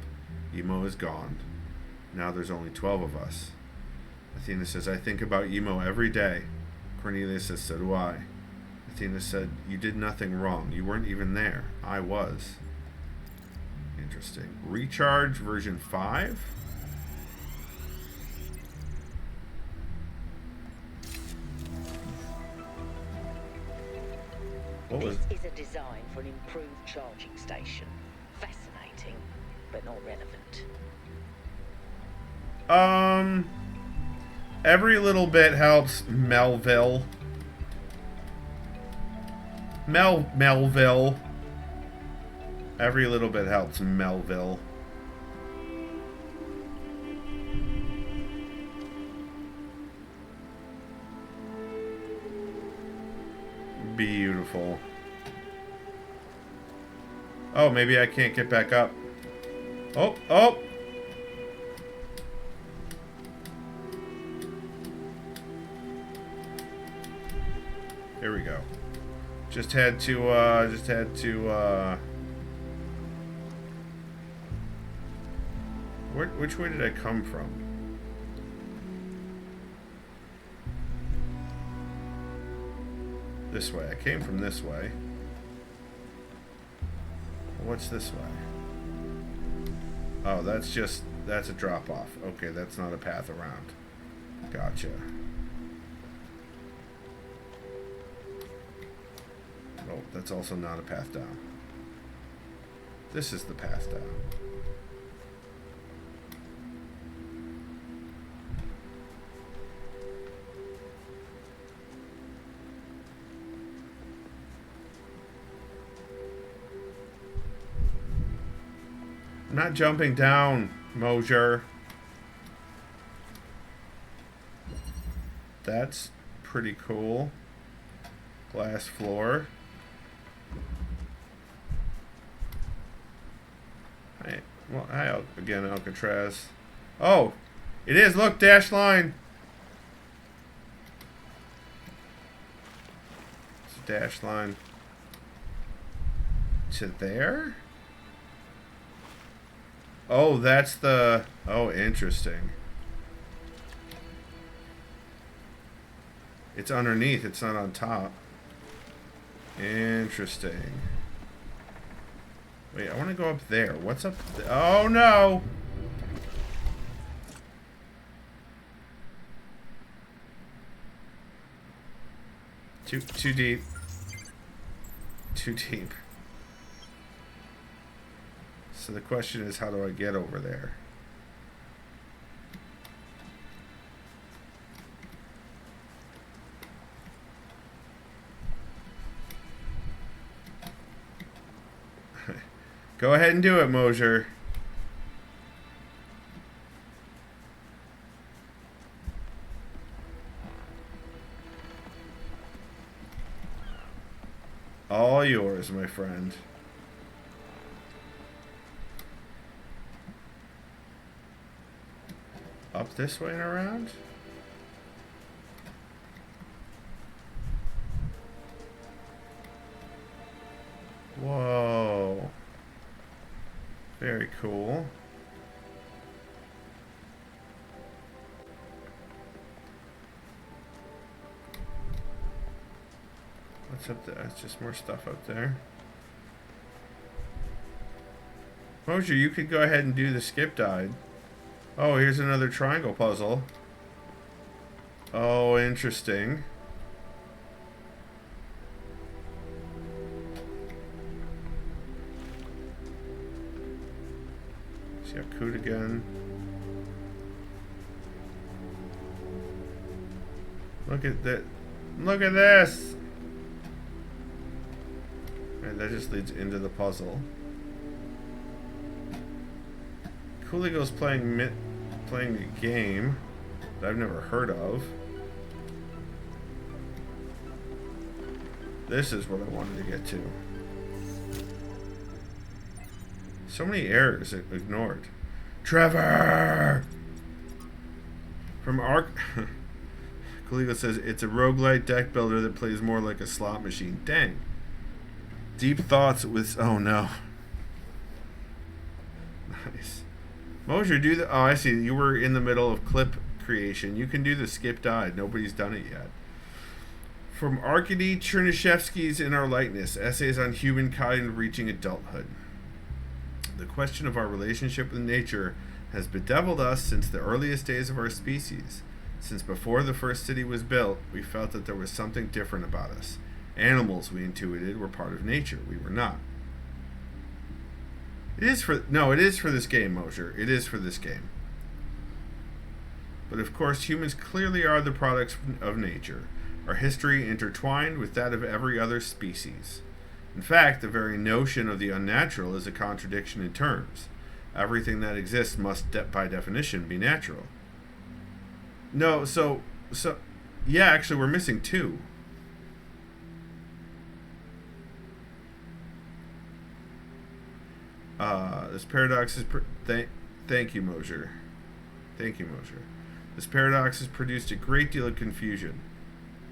Yemo is gone. Now there's only 12 of us. Athena says, I think about Yemo every day. Cornelius says, so do I. Athena said, you did nothing wrong. You weren't even there. I was. Interesting. Recharge version 5? This is a design for an improved charging station. Fascinating, but not relevant. Every little bit helps, Melville. Melville. Every little bit helps, Melville. Beautiful. Oh, maybe I can't get back up. Oh, oh! Here we go. Just had to, which way did I come from? This way. I came from this way. What's this way? Oh, that's a drop off. Okay, that's not a path around. Gotcha. Oh, that's also not a path down. This is the path down. I'm not jumping down, Mosier. That's pretty cool. Glass floor. Hi again, Alcatraz. Oh, it is. Look, dash line. It's a dash line to there. Oh, that's the... Oh, interesting. It's underneath. It's not on top. Interesting. Wait, I want to go up there. What's up there? Oh, no! Too deep. Too deep. So the question is, how do I get over there? Go ahead and do it, Mosier. All yours, my friend. Up this way and around? Whoa. Very cool. What's up there? It's just more stuff up there. Mosier, you could go ahead and do the skip died. Oh, here's another triangle puzzle. Oh, interesting. See Yakut again. Look at that. Look at this. Right, that just leads into the puzzle. Cooligo's playing a game that I've never heard of. This is what I wanted to get to. So many errors ignored. Trevor! From Cooligo says it's a roguelite deck builder that plays more like a slot machine. Dang. Deep thoughts with... Oh no. Nice. Mosier, do the... Oh, I see. You were in the middle of clip creation. You can do the skip died. Nobody's done it yet. From Arkady Chernyshevsky's In Our Lightness, Essays on Humankind Reaching Adulthood. The question of our relationship with nature has bedeviled us since the earliest days of our species. Since before the first city was built, we felt that there was something different about us. Animals, we intuited, were part of nature. We were not. It is for this game, Mosier. It is for this game. But of course, humans clearly are the products of nature, our history intertwined with that of every other species. In fact, the very notion of the unnatural is a contradiction in terms. Everything that exists must, by definition, be natural. No, so, yeah, actually, we're missing two. This paradox is... Thank you, Mosier. Thank you, Mosier. This paradox has produced a great deal of confusion.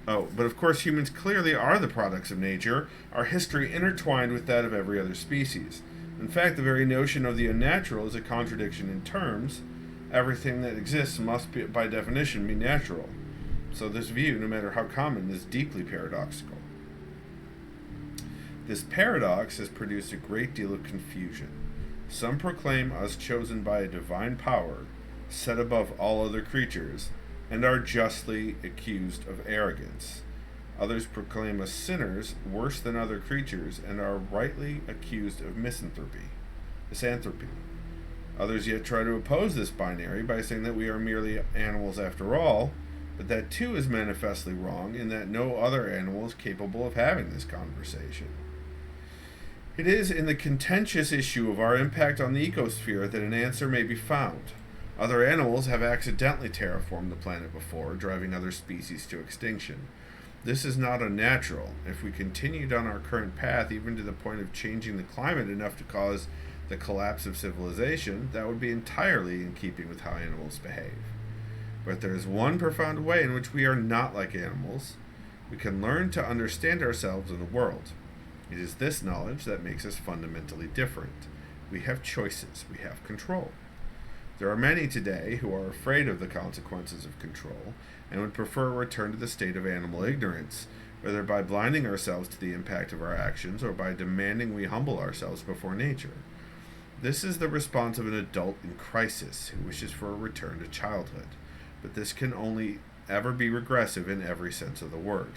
Oh, but of course humans clearly are the products of nature, our history intertwined with that of every other species. In fact, the very notion of the unnatural is a contradiction in terms. Everything that exists must, by definition, be natural. So this view, no matter how common, is deeply paradoxical. This paradox has produced a great deal of confusion. Some proclaim us chosen by a divine power, set above all other creatures, and are justly accused of arrogance. Others proclaim us sinners, worse than other creatures, and are rightly accused of misanthropy. Others yet try to oppose this binary by saying that we are merely animals after all, but that too is manifestly wrong in that no other animal is capable of having this conversation. It is in the contentious issue of our impact on the ecosphere that an answer may be found. Other animals have accidentally terraformed the planet before, driving other species to extinction. This is not unnatural. If we continued on our current path, even to the point of changing the climate enough to cause the collapse of civilization, that would be entirely in keeping with how animals behave. But there is one profound way in which we are not like animals. We can learn to understand ourselves in the world. It is this knowledge that makes us fundamentally different. We have choices. We have control. There are many today who are afraid of the consequences of control and would prefer a return to the state of animal ignorance, whether by blinding ourselves to the impact of our actions or by demanding we humble ourselves before nature. This is the response of an adult in crisis who wishes for a return to childhood, but this can only ever be regressive in every sense of the word.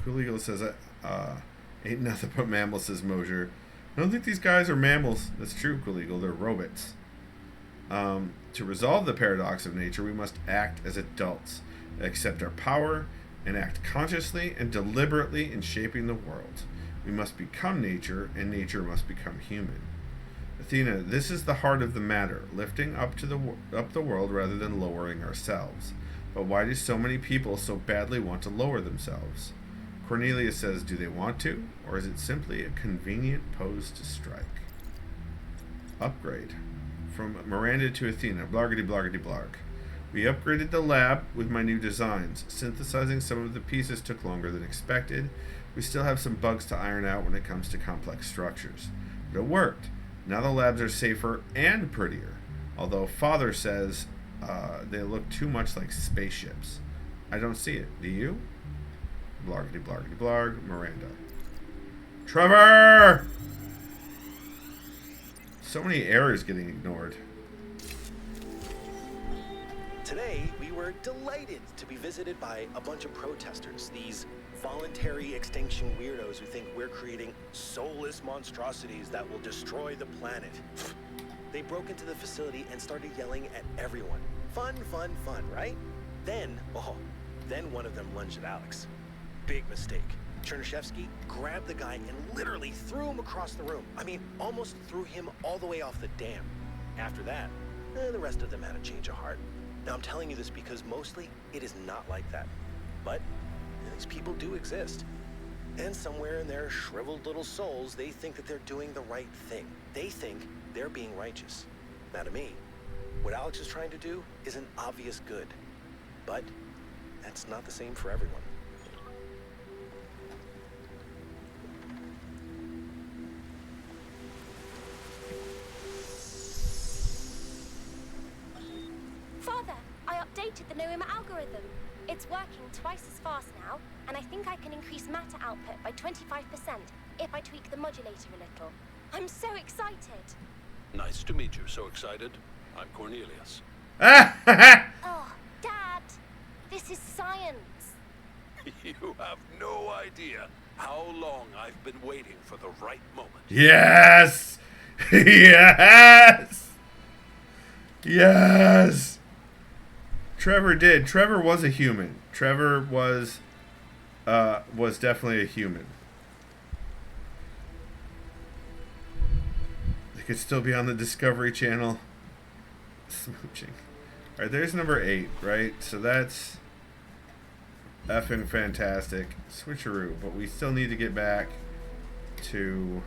Cool Eagle says, ain't nothing but mammals, says Mosier. I don't think these guys are mammals. That's true, Illegal. They're robots. To resolve the paradox of nature, we must act as adults, accept our power, and act consciously and deliberately in shaping the world. We must become nature, and nature must become human. Athena, this is the heart of the matter, lifting up the world rather than lowering ourselves. But why do so many people so badly want to lower themselves? Cornelius says, do they want to, or is it simply a convenient pose to strike? Upgrade. From Miranda to Athena, blargity blargity blarg. We upgraded the lab with my new designs. Synthesizing some of the pieces took longer than expected. We still have some bugs to iron out when it comes to complex structures. But it worked. Now the labs are safer and prettier. Although Father says they look too much like spaceships. I don't see it. Do you? Blargity blargity blarg, Miranda. Trevor! So many errors getting ignored. Today, we were delighted to be visited by a bunch of protesters, these voluntary extinction weirdos who think we're creating soulless monstrosities that will destroy the planet. They broke into the facility and started yelling at everyone. Fun, fun, fun, right? Then one of them lunged at Alex. Big mistake. Chernyshevsky grabbed the guy and literally threw him across the room. I mean, almost threw him all the way off the dam. After that, the rest of them had a change of heart. Now, I'm telling you this because mostly it is not like that. But these people do exist. And somewhere in their shriveled little souls, they think that they're doing the right thing. They think they're being righteous. Now, to me, what Alex is trying to do is an obvious good. But that's not the same for everyone. Father, I updated the Noema algorithm. It's working twice as fast now, and I think I can increase matter output by 25% if I tweak the modulator a little. I'm so excited. Nice to meet you. So excited. I'm Cornelius. Oh, Dad, this is science. You have no idea how long I've been waiting for the right moment. Yes! Yes! Yes! Trevor did. Trevor was a human. Trevor was definitely a human. They could still be on the Discovery Channel. Smooching. Alright, there's number 8, right? So that's effing fantastic. Switcheroo. But we still need to get back to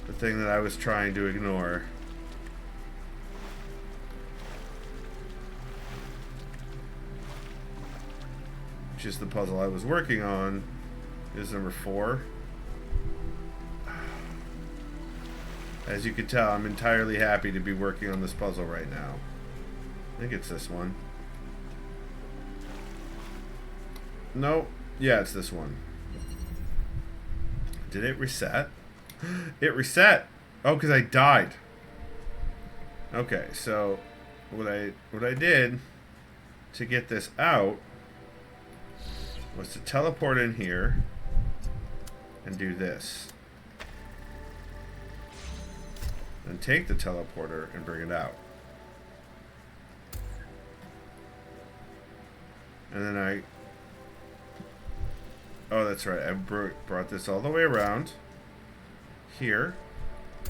the thing that I was trying to ignore. Which is the puzzle I was working on. Is number 4. As you can tell, I'm entirely happy to be working on this puzzle right now. I think it's this one. No. Yeah, it's this one. Did it reset? It reset! Oh, because I died. Okay, so what I did to get this out was to teleport in here and do this. Then take the teleporter and bring it out. And then oh, that's right. I brought this all the way around here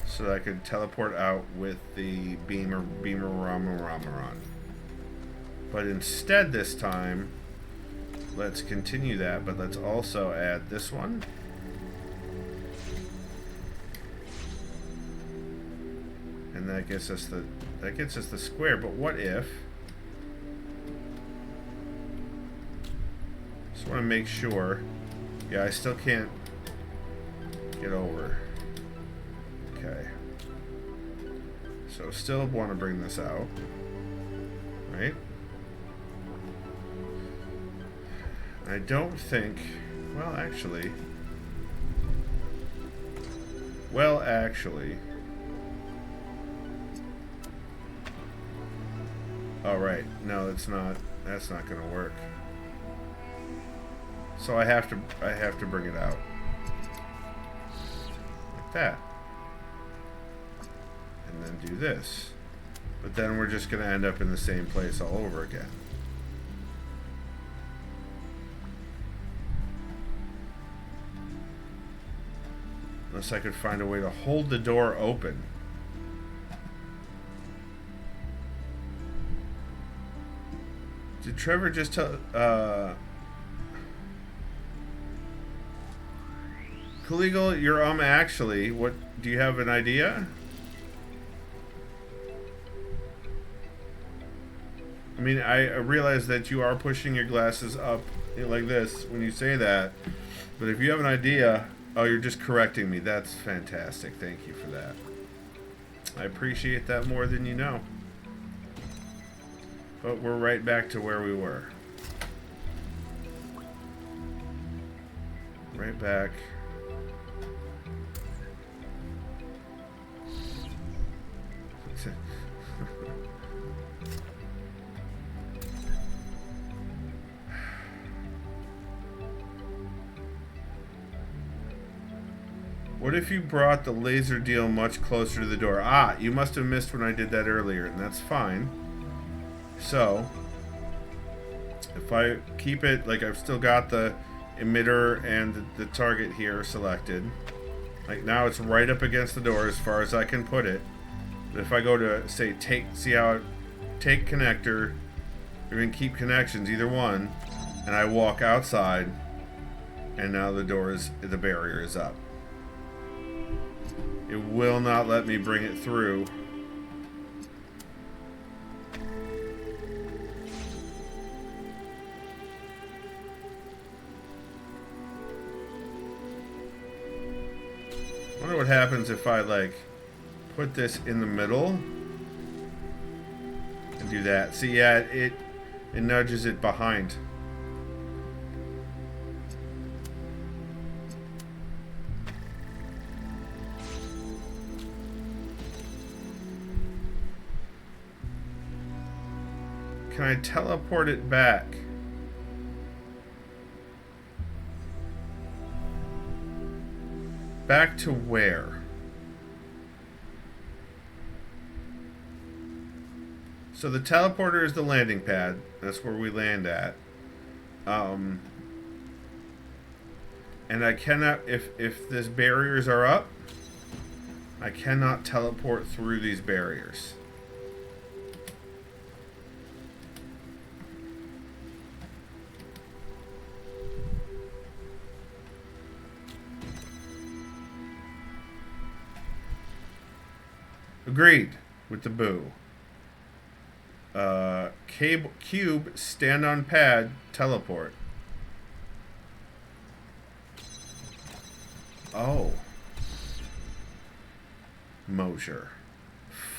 so that I could teleport out with the beamer Ramaran. But instead this time, let's continue that, but let's also add this one. And that gets us the square. But what if? Just want to make sure. Yeah, I still can't get over. Okay. So still want to bring this out. Right? I don't think... Well, actually... Oh, right. No, that's not going to work. So I have to bring it out. Like that. And then do this. But then we're just going to end up in the same place all over again. Unless I could find a way to hold the door open. Did Trevor just tell... Kalegal, you're actually... What... Do you have an idea? I mean, I realize that you are pushing your glasses up like this when you say that. But if you have an idea... Oh, you're just correcting me. That's fantastic. Thank you for that. I appreciate that more than you know. But we're right back to where we were. Right back. What if you brought the laser deal much closer to the door? Ah, you must have missed when I did that earlier, and that's fine. So, if I keep it, like I've still got the emitter and the target here selected. Like now it's right up against the door as far as I can put it. But if I go to, say, see how take connector, or even keep connections, either one, and I walk outside, and now the barrier is up. It will not let me bring it through. I wonder what happens if I, like, put this in the middle and do that. See, yeah, it nudges it behind. Can I teleport it back? Back to where? So the teleporter is the landing pad. That's where we land at. And I cannot, if these barriers are up, I cannot teleport through these barriers. Agreed with the boo. Cube, stand on pad, teleport. Oh. Mosier.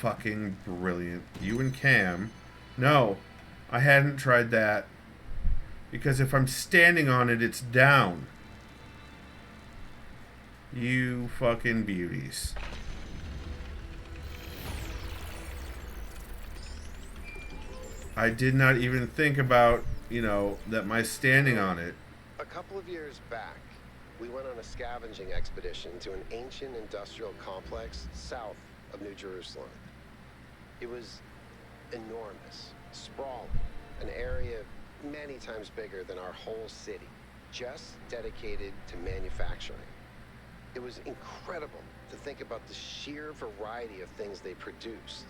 Fucking brilliant. You and Cam. No, I hadn't tried that. Because if I'm standing on it, it's down. You fucking beauties. I did not even think about, that my standing on it. A couple of years back, we went on a scavenging expedition to an ancient industrial complex south of New Jerusalem. It was enormous, sprawling, an area many times bigger than our whole city, just dedicated to manufacturing. It was incredible to think about the sheer variety of things they produced.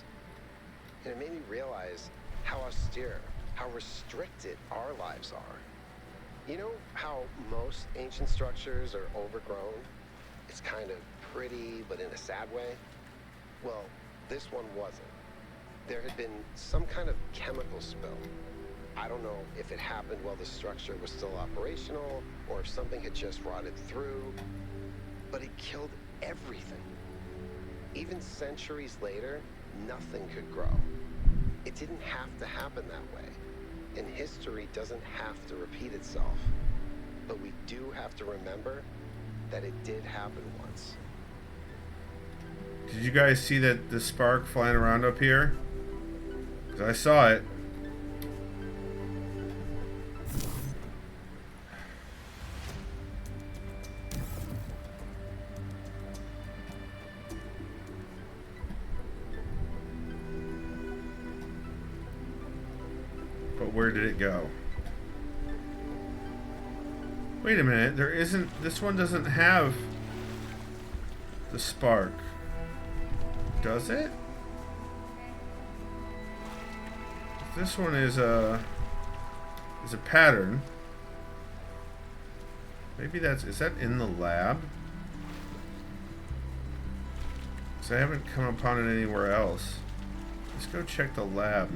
And it made me realize how austere, how restricted our lives are. You know how most ancient structures are overgrown? It's kind of pretty, but in a sad way. Well, this one wasn't. There had been some kind of chemical spill. I don't know if it happened while the structure was still operational, or if something had just rotted through, but it killed everything. Even centuries later, nothing could grow. It didn't have to happen that way, and history doesn't have to repeat itself. But we do have to remember that it did happen once. Did you guys see that the spark flying around up here? 'Cause I saw it. where did it go? Wait a minute, there isn't... This one doesn't have the spark. Does it? This one is a pattern. Maybe that's... Is that in the lab? Because I haven't come upon it anywhere else. Let's go check the lab.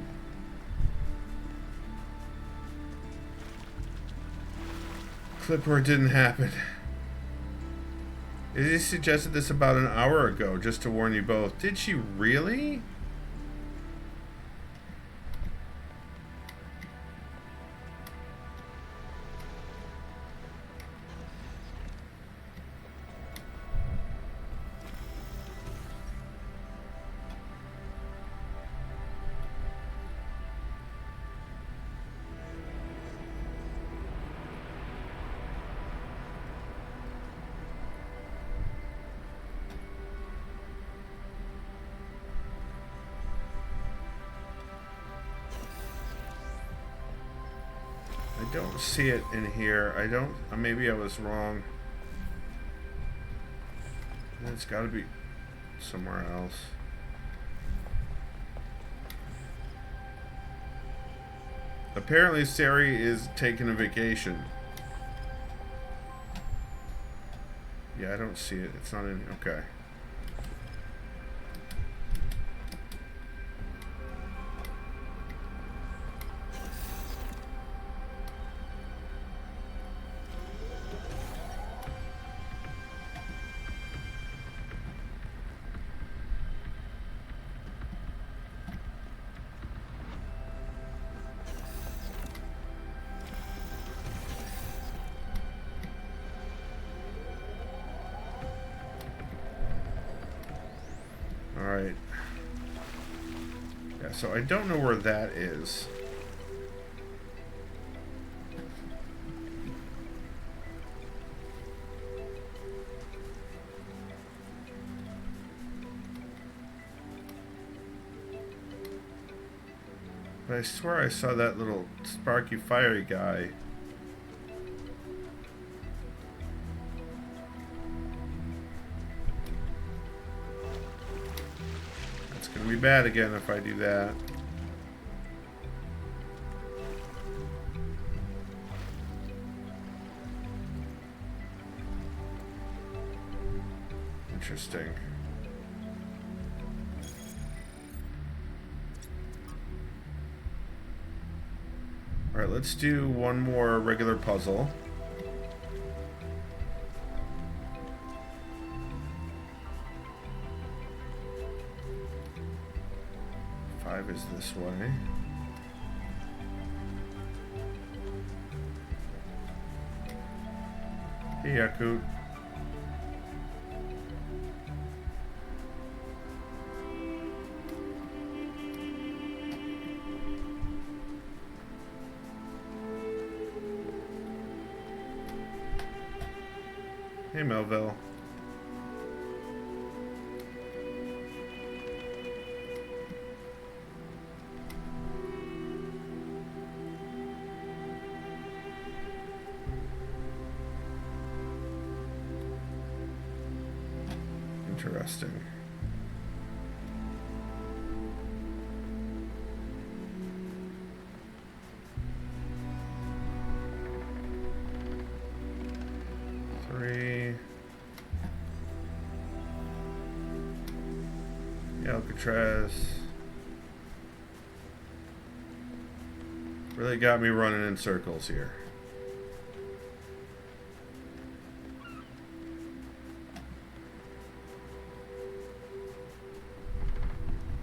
Clip where it didn't happen. He suggested this about an hour ago, just to warn you both. Did she really? I don't see it in here. I don't... Maybe I was wrong. It's got to be somewhere else. Apparently Sari is taking a vacation. Yeah, I don't see it. It's not in... Okay. Alright. Yeah, so I don't know where that is. But I swear I saw that little sparky fiery guy. Be bad again if I do that. Interesting. All right, let's do one more regular puzzle. Is this way. Hey, Yakut. Hey, Melville. Interesting. Three. Alcatraz. Really got me running in circles here.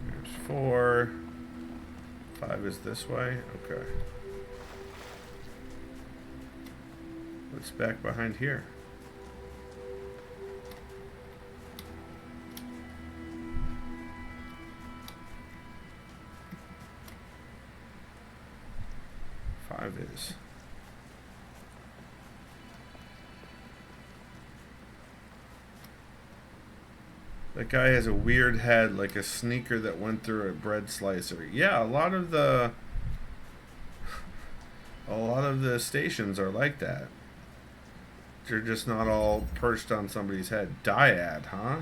There's 4. 5 is this way. Okay. What's back behind here? Is. That guy has a weird head, like a sneaker that went through a bread slicer. Yeah, a lot of the A lot of the stations are like that. They're just not all perched on somebody's head. Dyad, huh?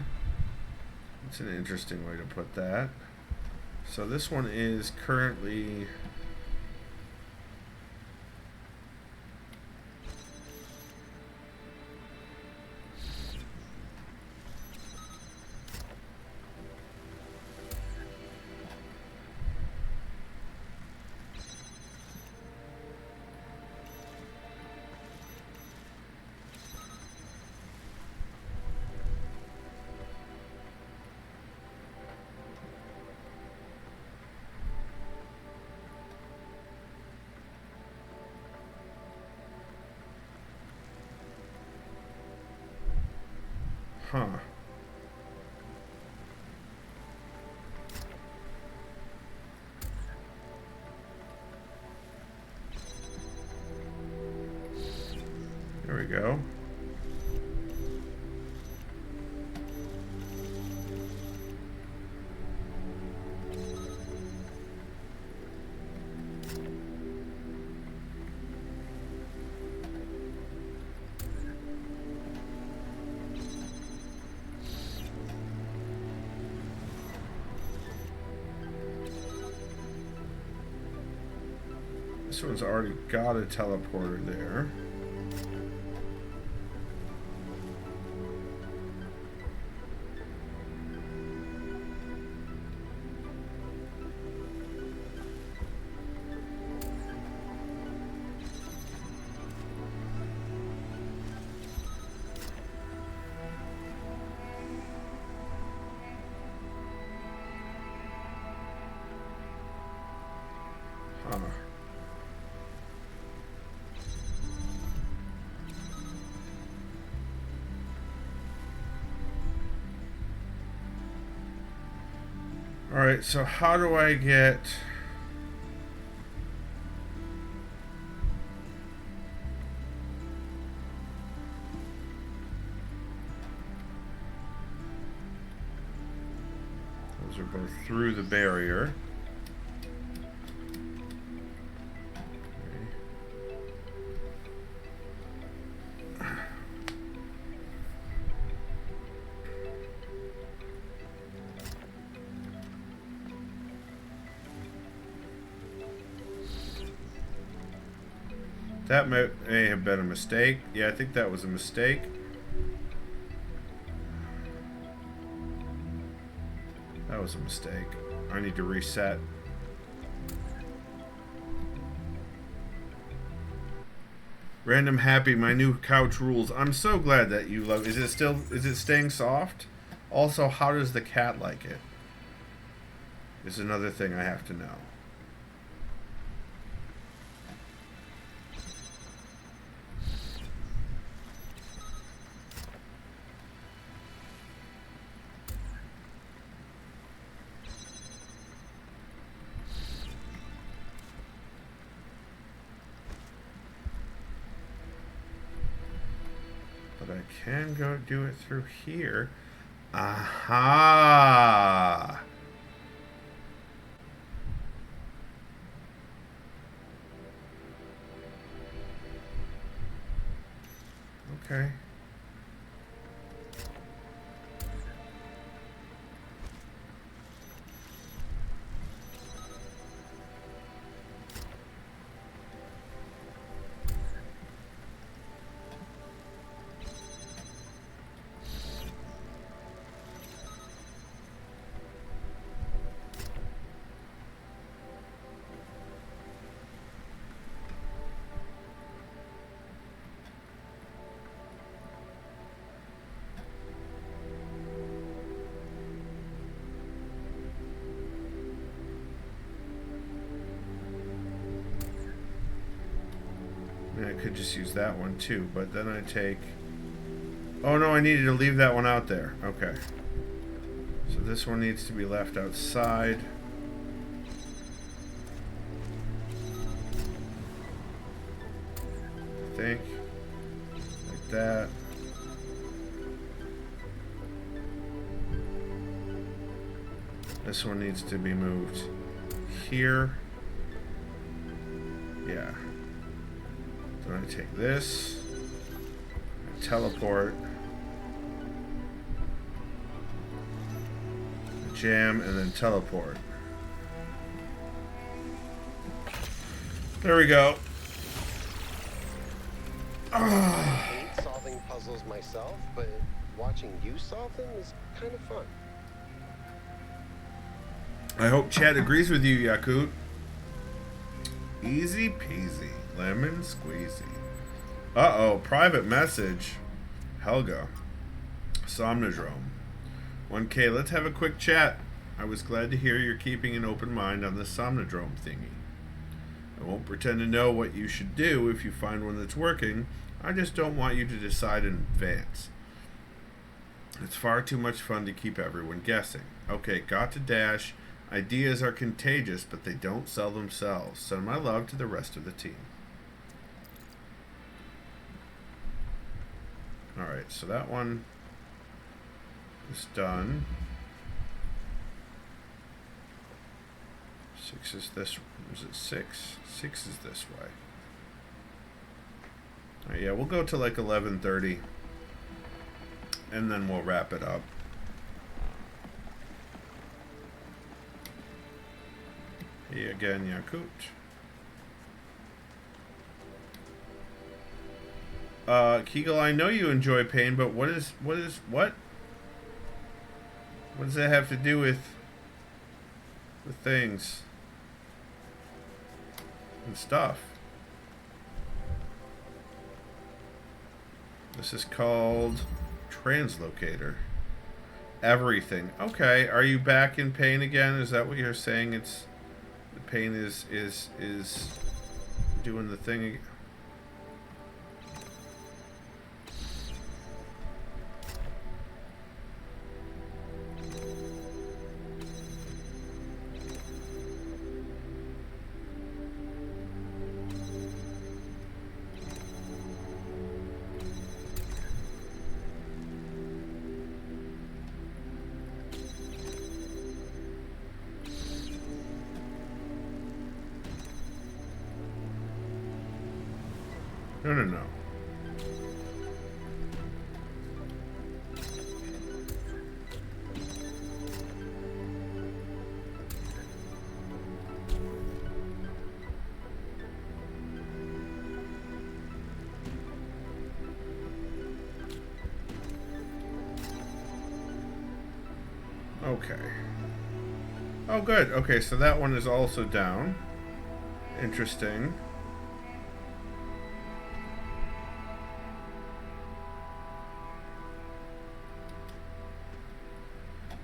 That's an interesting way to put that. So this one is currently... Huh. There we go. This one's already got a teleporter there. Huh. Alright, so how do I get... Those are both through the barrier. That may have been a mistake. Yeah, I think that was a mistake. That was a mistake. I need to reset. Random happy, my new couch rules. I'm so glad that you love it. Is it staying soft? Also, how does the cat like it? Is another thing I have to know. But I can go do it through here. Aha! Okay. I could just use that one too, but then I take... Oh no, I needed to leave that one out there. Okay. So this one needs to be left outside. I think. Like that. This one needs to be moved here. Yeah. I'm going to take this, teleport, jam, and then teleport. There we go. I hate solving puzzles myself, but watching you solve them is kind of fun. I hope Chad agrees with you, Yakut. Easy peasy, lemon squeezy. Uh-oh, private message. Helga. Somnodrome. 1K, let's have a quick chat. I was glad to hear you're keeping an open mind on the Somnodrome thingy. I won't pretend to know what you should do if you find one that's working. I just don't want you to decide in advance. It's far too much fun to keep everyone guessing. Okay, got to dash. Ideas are contagious, but they don't sell themselves. Send my love to the rest of the team. Alright, so that one is done. 6 is this. Is it 6? 6 is this way. Alright, yeah, we'll go to like 11:30. And then we'll wrap it up. Hey again, Yakut. Kegel, I know you enjoy pain, but what does that have to do with things and stuff? This is called Translocator. Everything. Okay, are you back in pain again? Is that what you're saying? It's the pain is doing the thing again. No. Okay. Oh, good. Okay, so that one is also down. Interesting.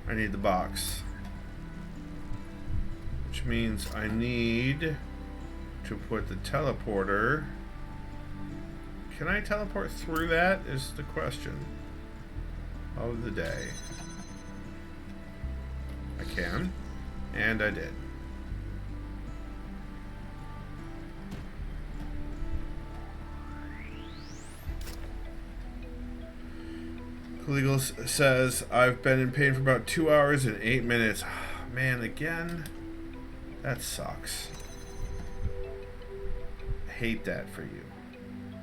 I need the box. Which means I need to put the teleporter. Can I teleport through that? Is the question of the day. I can. And I did. Legal says, I've been in pain for about 2 hours and 8 minutes. Man, again? That sucks. I hate that for you.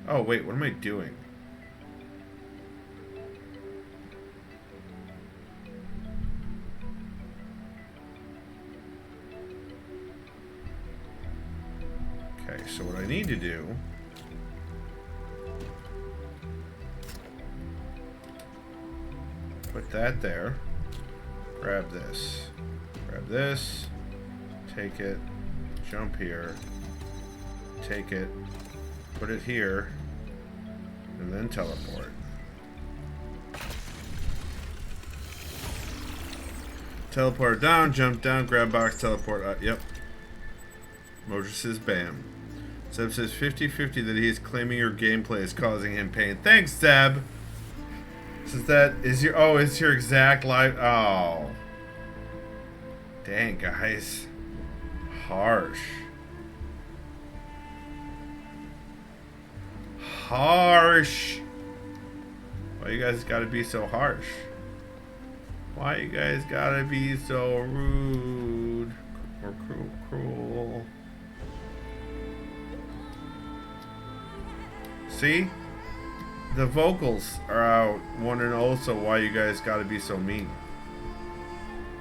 Oh, wait, what am I doing? Okay, so what I need to do... Put that there. Grab this. Grab this. Take it. Jump here. Take it. Put it here. And then teleport. Teleport down, jump down, grab box, teleport up. Yep. Mojo says bam. Seb says 50-50 that he is claiming your gameplay is causing him pain. Thanks, Seb! Is your exact live? Oh, dang, guys, harsh. Why you guys gotta be so harsh? Why you guys gotta be so rude or cruel? See? The vocals are out wondering also why you guys gotta be so mean.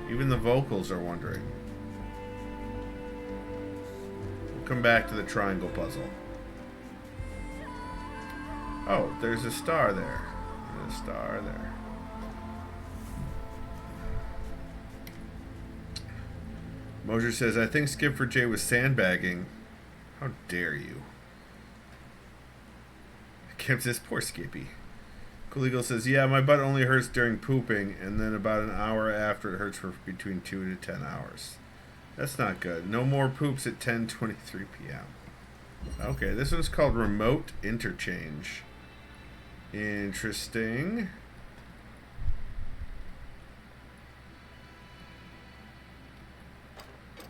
Even the vocals are wondering. We'll come back to the triangle puzzle. Oh, there's a star there. There's a star there. Mosier says, I think Skip for J was sandbagging. How dare you? Kim says, poor Skippy. Cool Eagle says, yeah, my butt only hurts during pooping, and then about an hour after it hurts for between 2 to 10 hours. That's not good. No more poops at 10:23 p.m. Okay, this one's called Remote Interchange. Interesting.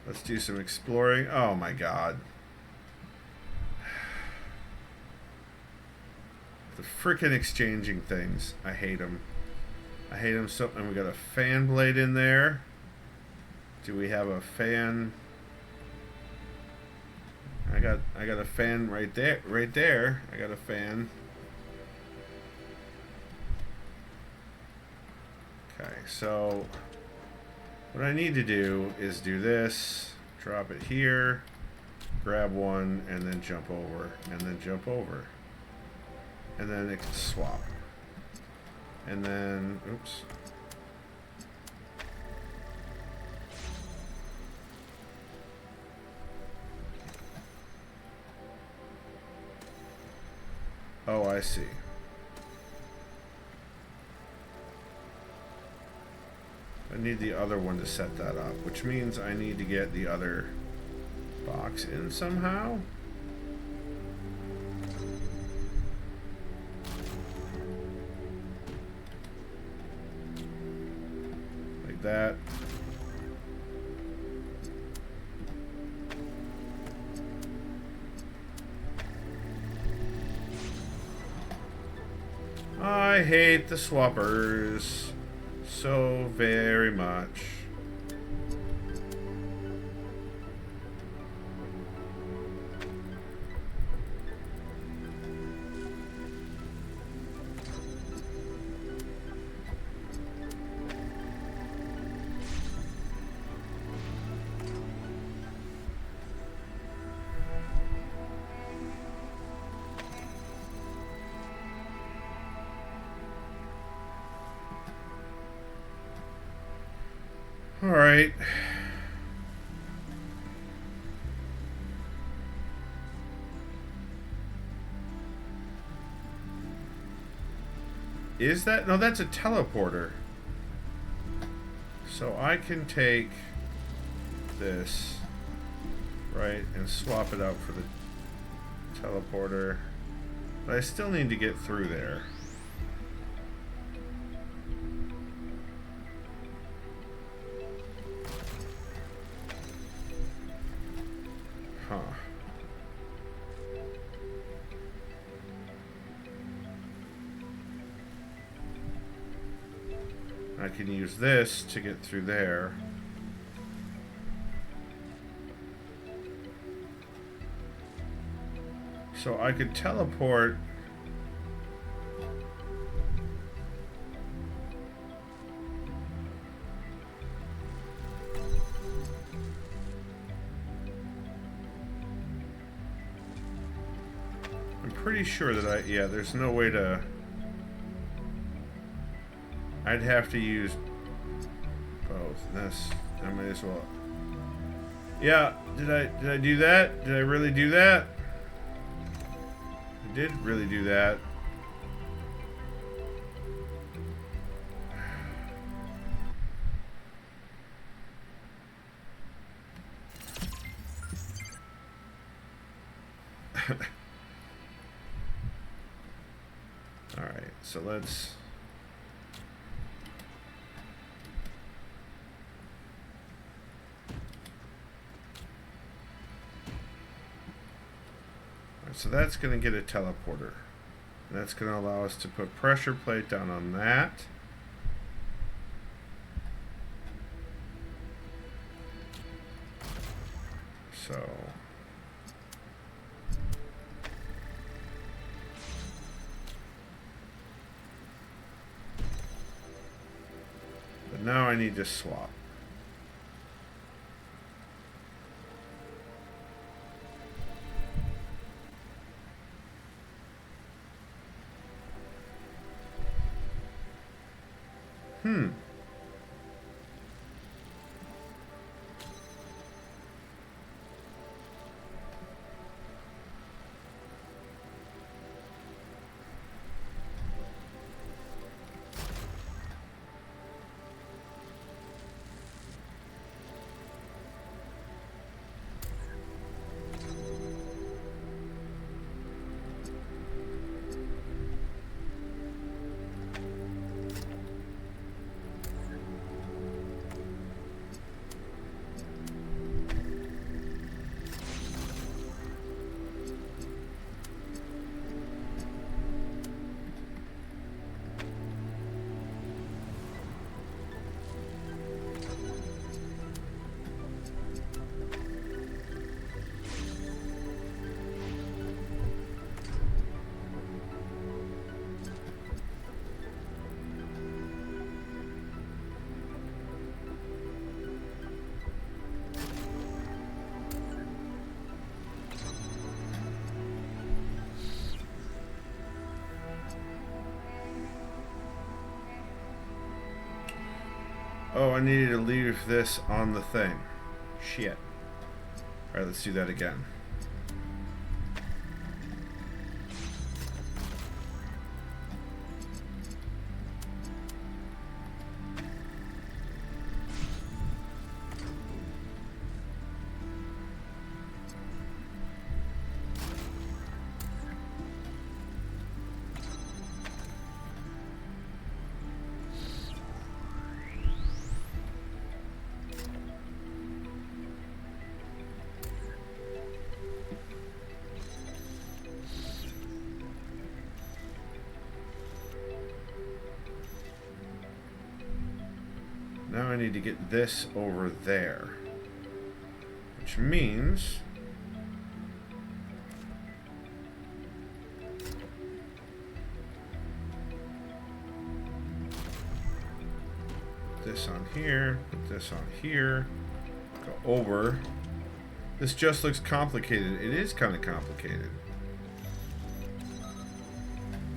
Let's do some exploring. Oh my god. The frickin' exchanging things. I hate them. I hate them so. And we got a fan blade in there. Do we have a fan? I got a fan right there. Right there. I got a fan. Okay, so what I need to do is do this, drop it here, grab one, and then jump over, and then jump over. And then it can swap. And then, oops. Oh, I see. I need the other one to set that up, which means I need to get the other box in somehow. Like that. I hate the swappers so very much. All right. Is that? No, that's a teleporter. So I can take this, right, and swap it out for the teleporter. But I still need to get through there. Huh. I can use this to get through there. So I could teleport. I'm pretty sure that yeah, there's no way to. I'd have to use both. That's, I might as well. Yeah, did I do that? Did I really do that? I did really do that. All right, so let's. So that's going to get a teleporter. That's going to allow us to put pressure plate down on that. So Now I need to swap. Oh, I needed to leave this on the thing. Shit. Alright, let's do that again. Now I need to get this over there. Which means... this on here, put this on here, go over. This just looks complicated. It is kind of complicated.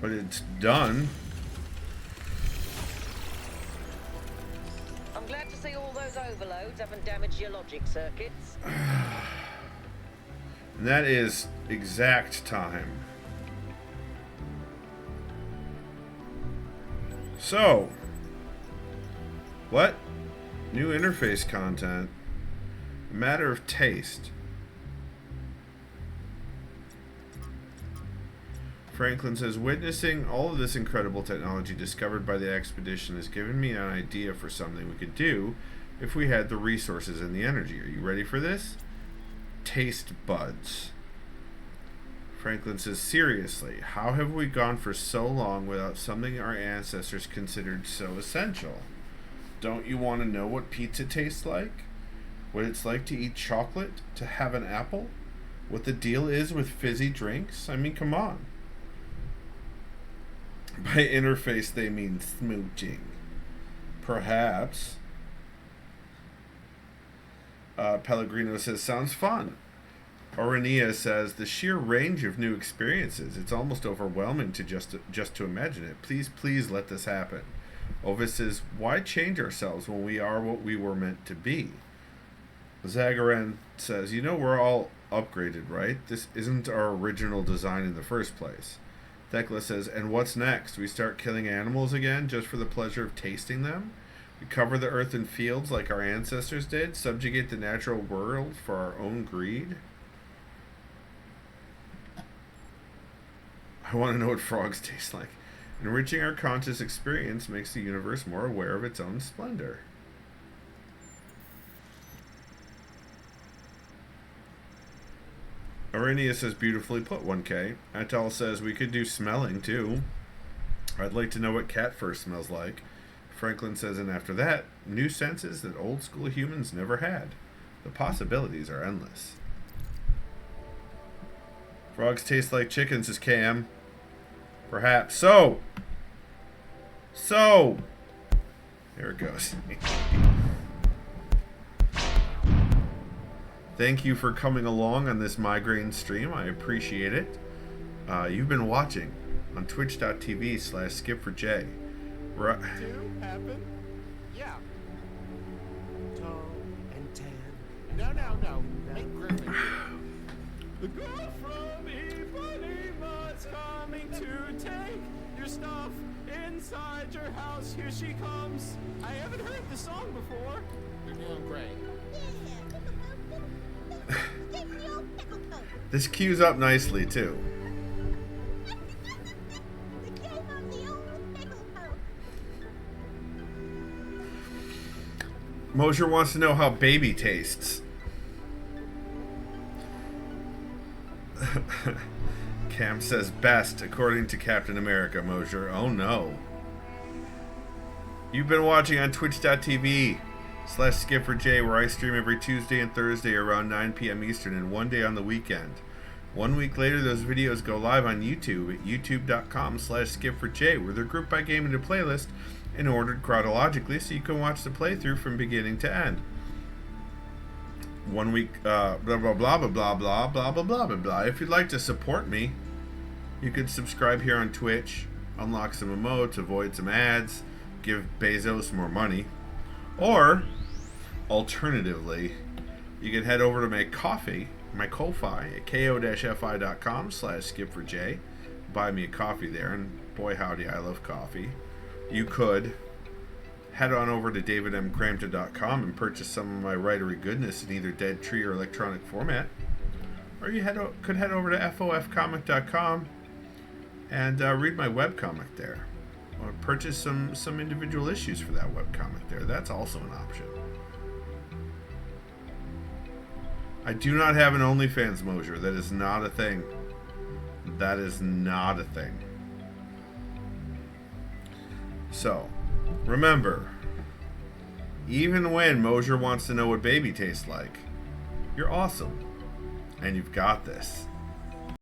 But it's done. I'm glad to see all those overloads haven't damaged your logic circuits. And that is exact time. So, what? New interface content. A matter of taste. Franklin says, witnessing all of this incredible technology discovered by the expedition has given me an idea for something we could do if we had the resources and the energy. Are you ready for this? Taste buds. Franklin says, seriously, how have we gone for so long without something our ancestors considered so essential? Don't you want to know what pizza tastes like? What it's like to eat chocolate? To have an apple? What the deal is with fizzy drinks? I mean, come on. By interface, they mean smooching. Perhaps. Pellegrino says, sounds fun. Orania says, the sheer range of new experiences. It's almost overwhelming to just to imagine it. Please let this happen. Ovis says, why change ourselves when we are what we were meant to be? Zagaran says, you know we're all upgraded, right? This isn't our original design in the first place. Thekla says, and what's next? We start killing animals again just for the pleasure of tasting them? We cover the earth in fields like our ancestors did? Subjugate the natural world for our own greed? I want to know what frogs taste like. Enriching our conscious experience makes the universe more aware of its own splendor. Arenia says, beautifully put, 1K. Atal says, we could do smelling, too. I'd like to know what cat fur smells like. Franklin says, and after that, new senses that old school humans never had. The possibilities are endless. Frogs taste like chickens, says KM. Perhaps. So. There it goes. Thank you for coming along on this Migraine stream. I appreciate it. You've been watching on twitch.tv/skip4j. Do happen? Yeah. Tall and tan. No. Hey, Griffin. The girl from Ipanema's coming to take your stuff inside your house. Here she comes. I haven't heard the song before. You're doing great. This cues up nicely too. Mosher wants to know how baby tastes. Cam says best according to Captain America, Mosher. Oh no. You've been watching on twitch.tv/Skip4J, where I stream every Tuesday and Thursday around 9 p.m. Eastern and one day on the weekend. 1 week later, those videos go live on YouTube at youtube.com/Skip4J, where they're grouped by game into playlist and ordered chronologically so you can watch the playthrough from beginning to end. 1 week, blah, blah, blah, blah, blah, blah, blah, blah, blah, blah, blah. If you'd like to support me, you could subscribe here on Twitch, unlock some emotes, avoid some ads, give Bezos more money. Or, alternatively, you can head over to my Ko-fi at ko-fi.com/Skip4J. Buy me a coffee there, and boy howdy, I love coffee. You could head on over to davidmcrampton.com and purchase some of my Writery goodness in either dead tree or electronic format. Or you could head over to fofcomic.com and read my webcomic there. Or purchase some individual issues for that webcomic there. That's also an option. I do not have an OnlyFans, Mosher. That is not a thing. That is not a thing. So, remember, even when Mosher wants to know what baby tastes like, you're awesome. And you've got this.